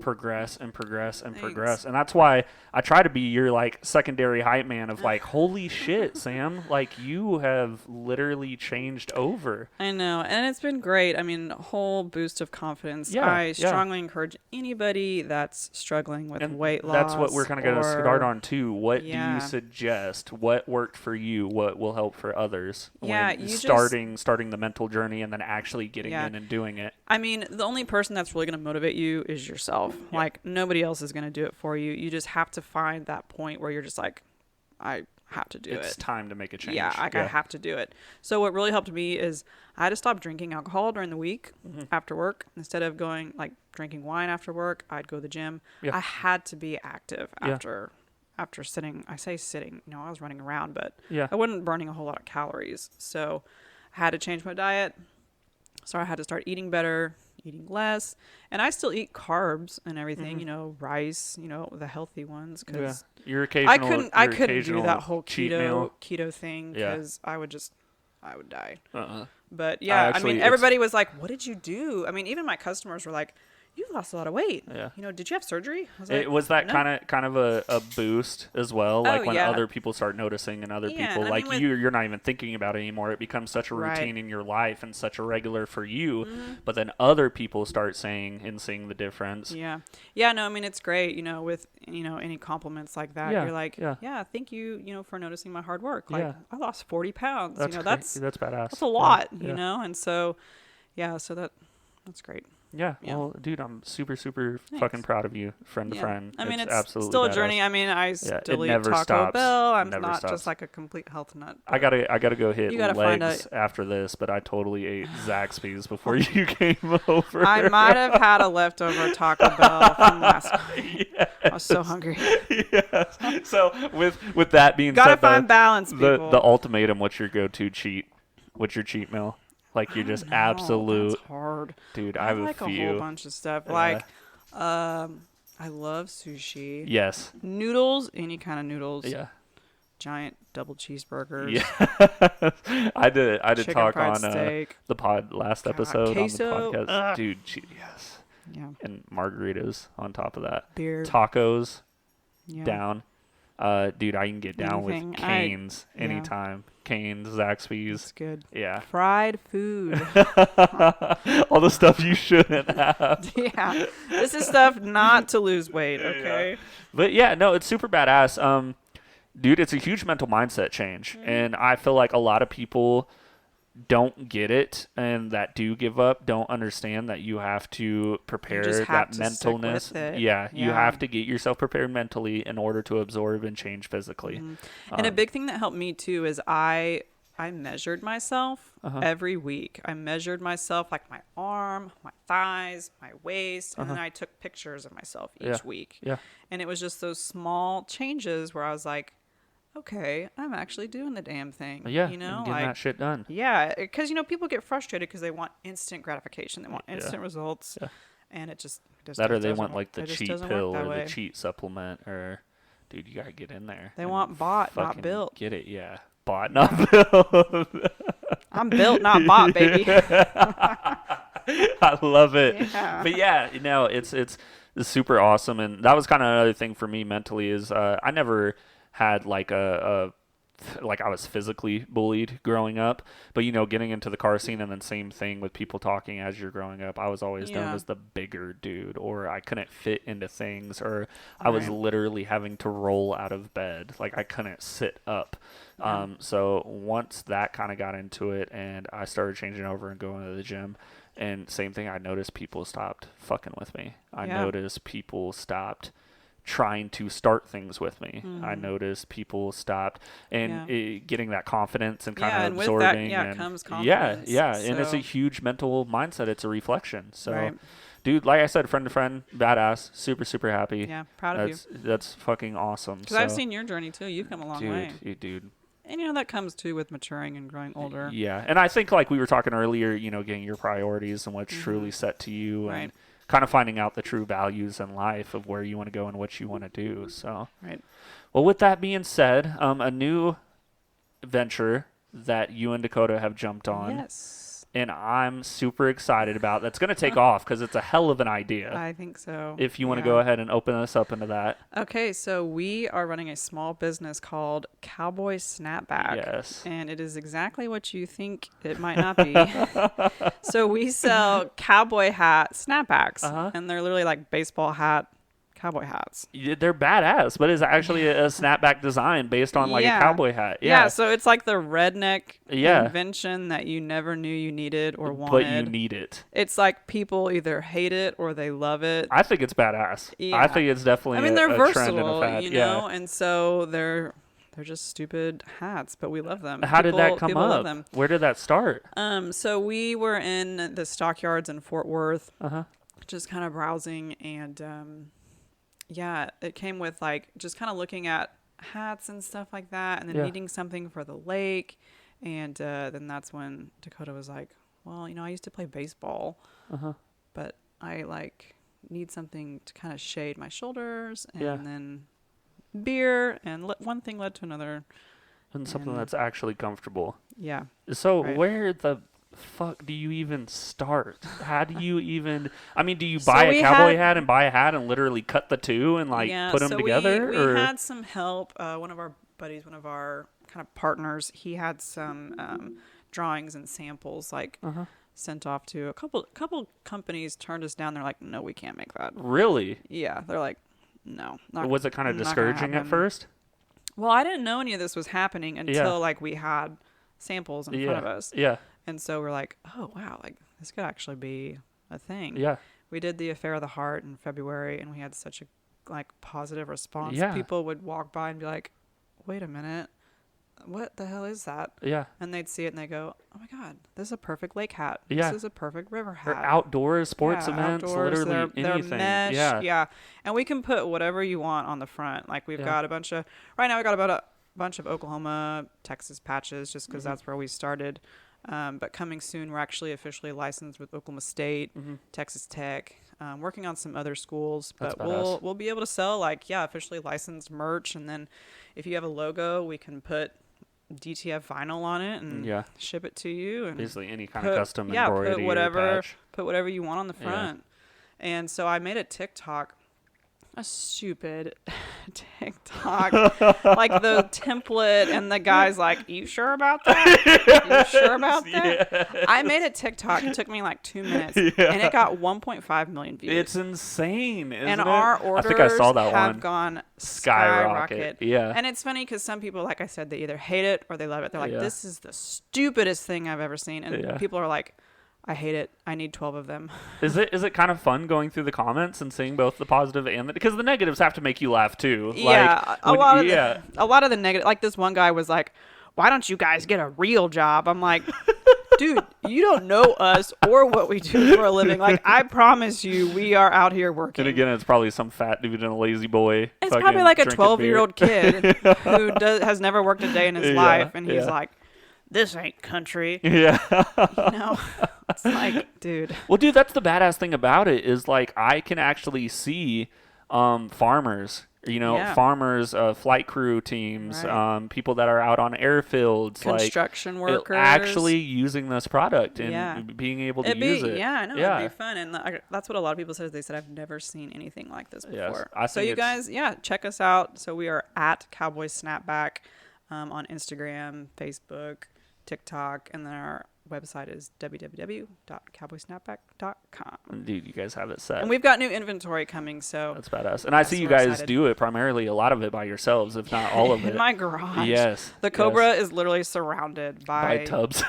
progress and progress and progress. And that's why I try to be your like secondary hype man of like, holy shit, Sam, like you have literally changed over. I know, and it's been great. I mean, a whole boost of confidence. I strongly encourage anybody that's struggling with weight loss. That's what we're kind of going to start on too. What do you suggest? What worked for you? What will help for others? When starting the mental journey and then actually getting in and doing it. I mean, the only person that's really going to motivate you is yourself. Yeah. Like nobody else is going to do it for you. You just have to find that point where you're just like, I have to do it. It's time to make a change. Yeah, I have to do it. So what really helped me is I had to stop drinking alcohol during the week after work. Instead of going like drinking wine after work, I'd go to the gym. Yeah. I had to be active after sitting. I say sitting, I was running around, but I wasn't burning a whole lot of calories. So I had to change my diet. So I had to start eating better, eating less. And I still eat carbs and everything, rice, the healthy ones. Cause your occasional, I couldn't do that whole keto thing because I would die. But I mean, everybody was like, what did you do? I mean, even my customers were like, you lost a lot of weight. Yeah. Did you have surgery? I was like, was that no. kind of a boost as well? Like when other people start noticing and other people like you're not even thinking about it anymore. It becomes such a routine in your life and such a regular for you. But then other people start saying and seeing the difference. Yeah. Yeah. No, I mean, it's great, with, any compliments like that. You're like, thank you, for noticing my hard work. Like I lost 40 pounds. That's badass. That's a lot, and so, so that's great. Yeah. Well, dude, I'm super, super fucking proud of you, friend to friend. I mean, it's absolutely still a badass. journey. I mean, I still eat never Taco stops. Bell. I'm never not stops. just like a complete health nut. I gotta go hit legs after this, but I totally ate Zaxby's before you came over. I might have had a leftover Taco Bell from last night. Yes. I was so hungry. Yes. So with that being said, gotta the find balance, people. The ultimatum. What's your go-to cheat? What's your cheat meal? Like you're just absolute. That's hard, dude. I have like a few. A whole bunch of stuff. Like, I love sushi. Yes. Noodles, any kind of noodles. Yeah. Giant double cheeseburgers. Yeah. I did Chicken talk fried on steak. the last episode queso. on the podcast. Dude, yes. Yeah. And margaritas on top of that. Beer. Tacos. Down. Dude, I can get down Anything. with Cane's anytime. Cane's, Zaxby's. That's good. Yeah. Fried food. All the stuff you shouldn't have. Yeah. This is stuff not to lose weight, okay? Yeah. But yeah, no, it's super badass. Dude, it's a huge mental mindset change. And I feel like a lot of people don't get it and that do give up don't understand that you have to prepare that mentalness. Yeah, you have to get yourself prepared mentally in order to absorb and change physically. And a big thing that helped me too is I measured myself every week. I measured myself, like my arm, my thighs, my waist, and then I took pictures of myself each week. Yeah. And it was just those small changes where I was like, okay, I'm actually doing the damn thing. Yeah, getting that shit done. Yeah, because, people get frustrated because they want instant gratification. They want instant results. Yeah. And it just that or they want like the cheat pill or the cheat supplement or, dude, you got to get in there. They want bought, not built. Get it, yeah. Bought, not built. I'm built, not bought, baby. I love it. Yeah. But yeah, it's super awesome. And that was kind of another thing for me mentally is I never had like like I was physically bullied growing up, but getting into the car scene, and then same thing with people talking as you're growing up. I was always known as the bigger dude, or I couldn't fit into things, or I was literally having to roll out of bed. Like I couldn't sit up. So once that kind of got into it and I started changing over and going to the gym, and same thing, I noticed people stopped fucking with me. I noticed people stopped trying to start things with me. I noticed people stopped and getting that confidence and kind of absorbing. With that, comes confidence. And it's a huge mental mindset. It's a reflection. So, dude, like I said, friend to friend, badass, super, super happy. Yeah, proud of you. That's fucking awesome. Because I've seen your journey too. You've come a long way. Dude. And that comes too with maturing and growing older. Yeah, and I think like we were talking earlier, getting your priorities and what's truly set to you, and kind of finding out the true values in life of where you want to go and what you want to do. So, well, with that being said, a new venture that you and Dakota have jumped on. Yes. And I'm super excited about. That's going to take off because it's a hell of an idea. I think so. If you want to go ahead and open us up into that. Okay, so we are running a small business called Cowboy Snapback. Yes. And it is exactly what you think it might not be. So we sell cowboy hat snapbacks. And they're literally like baseball hat cowboy hats. They're badass, but it's actually a snapback design based on like a cowboy hat. Yeah, so it's like the redneck invention that you never knew you needed or wanted. But you need it. It's like people either hate it or they love it. I think it's badass. Yeah. I think it's definitely they're a versatile, trend and a fad. you know, and so they're just stupid hats, but we love them. How did that come up? Love them. Where did that start? So we were in the stockyards in Fort Worth, just kind of browsing, and it came with like just kind of looking at hats and stuff like that, and then needing something for the lake, and then that's when Dakota was like, well, I used to play baseball, but I like need something to kind of shade my shoulders, and then beer, and one thing led to another, and something that's actually comfortable. Yeah. So where the fuck do you even start? How do you even, do you buy a cowboy hat and buy a hat and literally cut the two and like put them together? We had some help. One of our buddies, one of our kind of partners, he had some drawings and samples like sent off to a couple companies, turned us down. They're like, no, we can't make that. Really? Yeah. They're like, no. Was it kind of discouraging at first? Well, I didn't know any of this was happening until like we had samples in front of us. Yeah. And so we're like, oh, wow, like this could actually be a thing. Yeah. We did the Affair of the Heart in February, and we had such a positive response. Yeah. People would walk by and be like, wait a minute, what the hell is that? Yeah. And they'd see it and they go, oh my God, this is a perfect lake hat. Yeah. This is a perfect river hat. Or outdoors, sports events, outdoors, literally anything. They're mesh, yeah. And we can put whatever you want on the front. Like we've got right now we got about a bunch of Oklahoma, Texas patches just because that's where we started. But coming soon, we're actually officially licensed with Oklahoma State, Texas Tech, working on some other schools. But we'll be able to sell officially licensed merch. And then if you have a logo, we can put DTF vinyl on it and ship it to you. And basically any kind of custom embroidery put whatever you want on the front. And so I made a TikTok. A stupid TikTok, like the template, and the guy's like, you sure about that? You sure about that? Yeah. I made a TikTok. It took me like 2 minutes, and it got 1.5 million views. It's insane, isn't and it? our orders I think I saw that have one. gone skyrocket. Yeah. And it's funny because some people, like I said, they either hate it or they love it. They're like, this is the stupidest thing I've ever seen. And people are like, I hate it. I need 12 of them. Is it kind of fun going through the comments and seeing both the positive and because the negatives have to make you laugh too. Yeah, a lot of the negative. Like this one guy was like, "Why don't you guys get a real job?" I'm like, dude, you don't know us or what we do for a living. Like I promise you, we are out here working. And again, it's probably some fat dude and a lazy boy. It's probably like a 12-year-old kid who has never worked a day in his life, and he's like, this ain't country. Yeah. It's like, dude. Well, dude, that's the badass thing about it is like I can actually see farmers farmers, flight crew teams, people that are out on airfields, construction workers, actually using this product and being able to use it. Yeah, I know. It'd be fun. And that's what a lot of people said. They said, I've never seen anything like this before. Yes, so you guys, check us out. So we are at Cowboy Snapback on Instagram, Facebook, TikTok, and then our website is www.cowboysnapback.com. Dude, you guys have it set. And we've got new inventory coming, so that's badass. And I see you guys do it primarily, a lot of it by yourselves, if not all of it. In my garage. Yes. The Cobra is literally surrounded by tubs.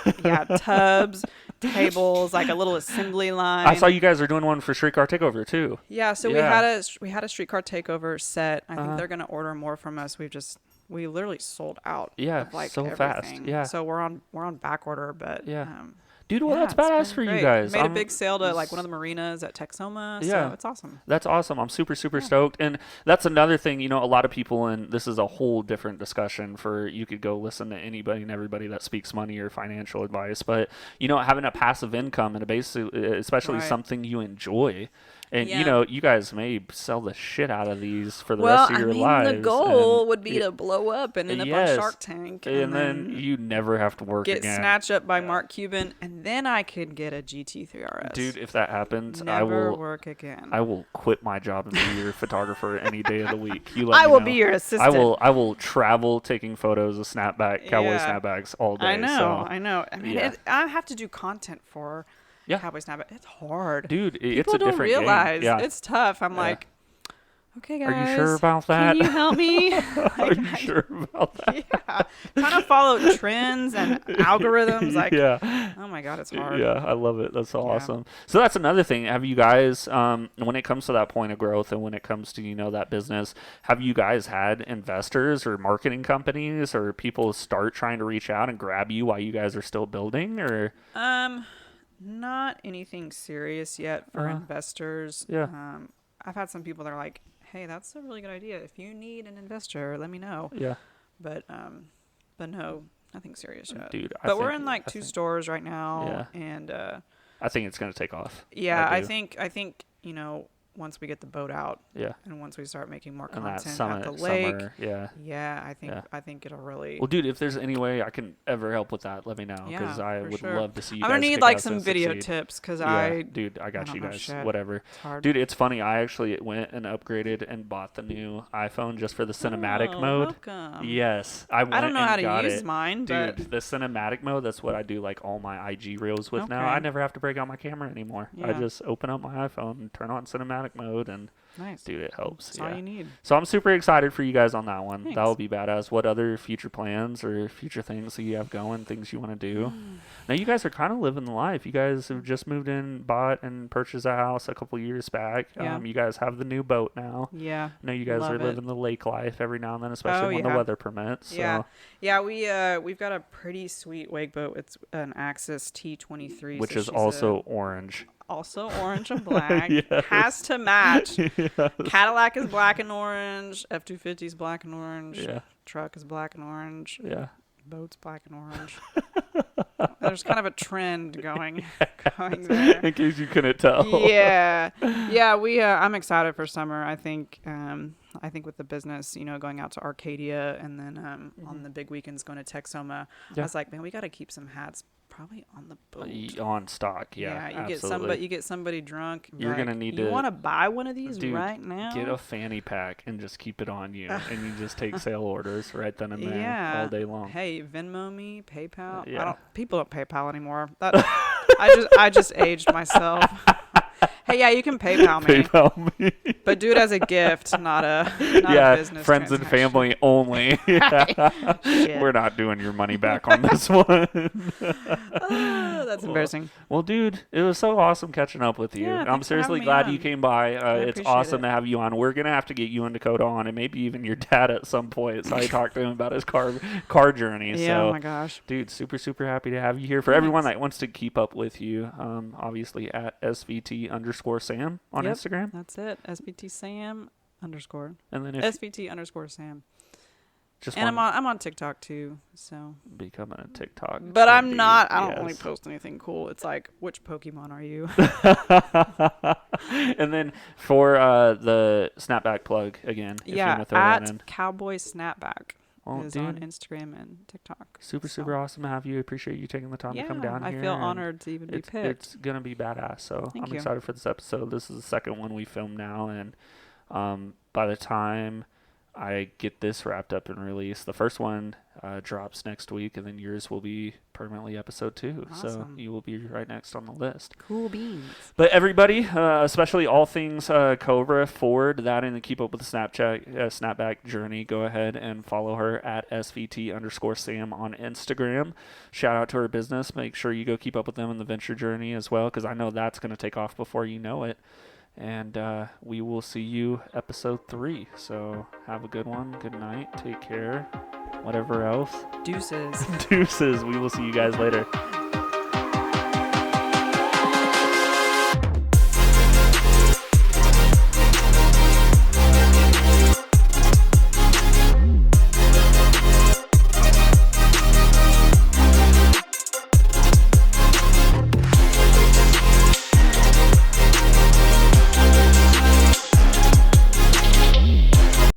Tubs, tables, like a little assembly line. I saw you guys are doing one for Streetcar Takeover too. Yeah, so we had a Streetcar Takeover set. I think they're going to order more from us. We literally sold out. Yeah, of so everything. fast. Yeah. So we're on back order, but dude, well, that's badass for you guys. Made a big sale to like one of the marinas at Texoma. So it's awesome. That's awesome. I'm super stoked. And that's another thing, a lot of people, and this is a whole different discussion you could go listen to anybody and everybody that speaks money or financial advice, but having a passive income and especially something you enjoy. And, you guys may sell the shit out of these for the rest of your lives. The goal would be to blow up and end up on Shark Tank. And then you never have to work again. Get snatched up by Mark Cuban, and then I could get a GT3 RS. Dude, if that happens, I will work again. I will quit my job and be your photographer any day of the week. I will be your assistant. I will travel taking photos of cowboy snapbacks all day. I know. I mean, I have to do content for Cowboy Snapback. It's hard. Dude, it's People a different don't realize game. it's tough. I'm like, okay, guys. Are you sure about that? Can you help me? Are you sure about that? Yeah. Trying to follow trends and algorithms. Oh my God, it's hard. Yeah, I love it. That's awesome. So that's another thing. Have you guys, when it comes to that point of growth and when it comes to, that business, have you guys had investors or marketing companies or people start trying to reach out and grab you while you guys are still building or? Not anything serious yet for investors. Yeah. I've had some people that are like, hey, that's a really good idea. If you need an investor, let me know. Yeah. But no, nothing serious yet. Dude, but we're in like 2 stores right now. Yeah. And I think it's going to take off. Yeah, I think once we get the boat out, yeah, and once we start making more and content at the lake, I think it'll really. Well, dude, if there's any way I can ever help with that, let me know because I would love to see you. I'm guys gonna need like some video tips because I got you guys. Shit. Whatever, it's hard. Dude. It's funny. I actually went and upgraded and bought the new iPhone just for the cinematic mode. Welcome. Yes, I don't know how to use mine, dude. The cinematic mode. That's what I do like all my IG reels with now. I never have to break out my camera anymore. I just open up my iPhone and turn on cinematic mode and. Nice. Dude, it helps. That's all you need. So I'm super excited for you guys on that one. Thanks. That'll be badass. What other future plans or future things that you have going, things you want to do? Now, you guys are kind of living the life. You guys have just moved in, bought, and purchased a house a couple years back. Yeah. You guys have the new boat now. Yeah. I know you guys are living the lake life every now and then, especially when the weather permits. So. Yeah, we've got a pretty sweet wake boat. It's an Axis T23. Which is also orange. Also orange and black. Yes. Has to match. Yes. Cadillac is black and orange. F-250 is black and orange. Yeah. Truck is black and orange. Yeah. Boat's black and orange. There's kind of a trend going there. In case you couldn't tell. Yeah. I'm excited for summer. I think with the business, going out to Arcadia and then on the big weekends going to Texoma, I was like, man, we got to keep some hats probably on the boat. On stock, yeah. You get somebody drunk. You're gonna need to. You want to buy one of these right now? Get a fanny pack and just keep it on you, and you just take sale orders right then and there all day long. Hey, Venmo me, PayPal. Yeah. People don't PayPal anymore. I just aged myself. Hey, yeah, you can PayPal me. But do it as a gift, not a business friends and family only. We're not doing your money back on this one. That's embarrassing. Well, dude, it was so awesome catching up with you. Yeah, I'm seriously glad you came by. It's awesome to have you on. We're going to have to get you and Dakota on, and maybe even your dad at some point. So I talked to him about his car journey. Yeah, so, oh my gosh. Dude, super, super happy to have you here. For everyone that wants to keep up with you, obviously at SVT_Sam on Instagram. That's it. SVT Sam _. And then SVT _Sam. Just And I'm on TikTok too, so. becoming a TikTok. But I'm not. I don't yes. really post anything cool. It's like, which Pokemon are you? And then for the snapback plug again, if you want to throw that in. at Cowboy Snapback is on Instagram and TikTok. Super awesome to have you. Appreciate you taking the time to come down here. I feel honored to even be picked. It's gonna be badass. So I'm excited for this episode. This is the second one we filmed now, and by the time I get this wrapped up and released, the first one drops next week, and then yours will be permanently episode 2. Awesome. So you will be right next on the list. Cool beans. But everybody, especially all things Cobra, forward that and keep up with the snapback journey. Go ahead and follow her at SVT_Sam on Instagram. Shout out to her business. Make sure you go keep up with them in the venture journey as well, because I know that's going to take off before you know it. And we will see you episode 3. So have a good one. Good night. Take care. Whatever else. Deuces. Deuces. We will see you guys later.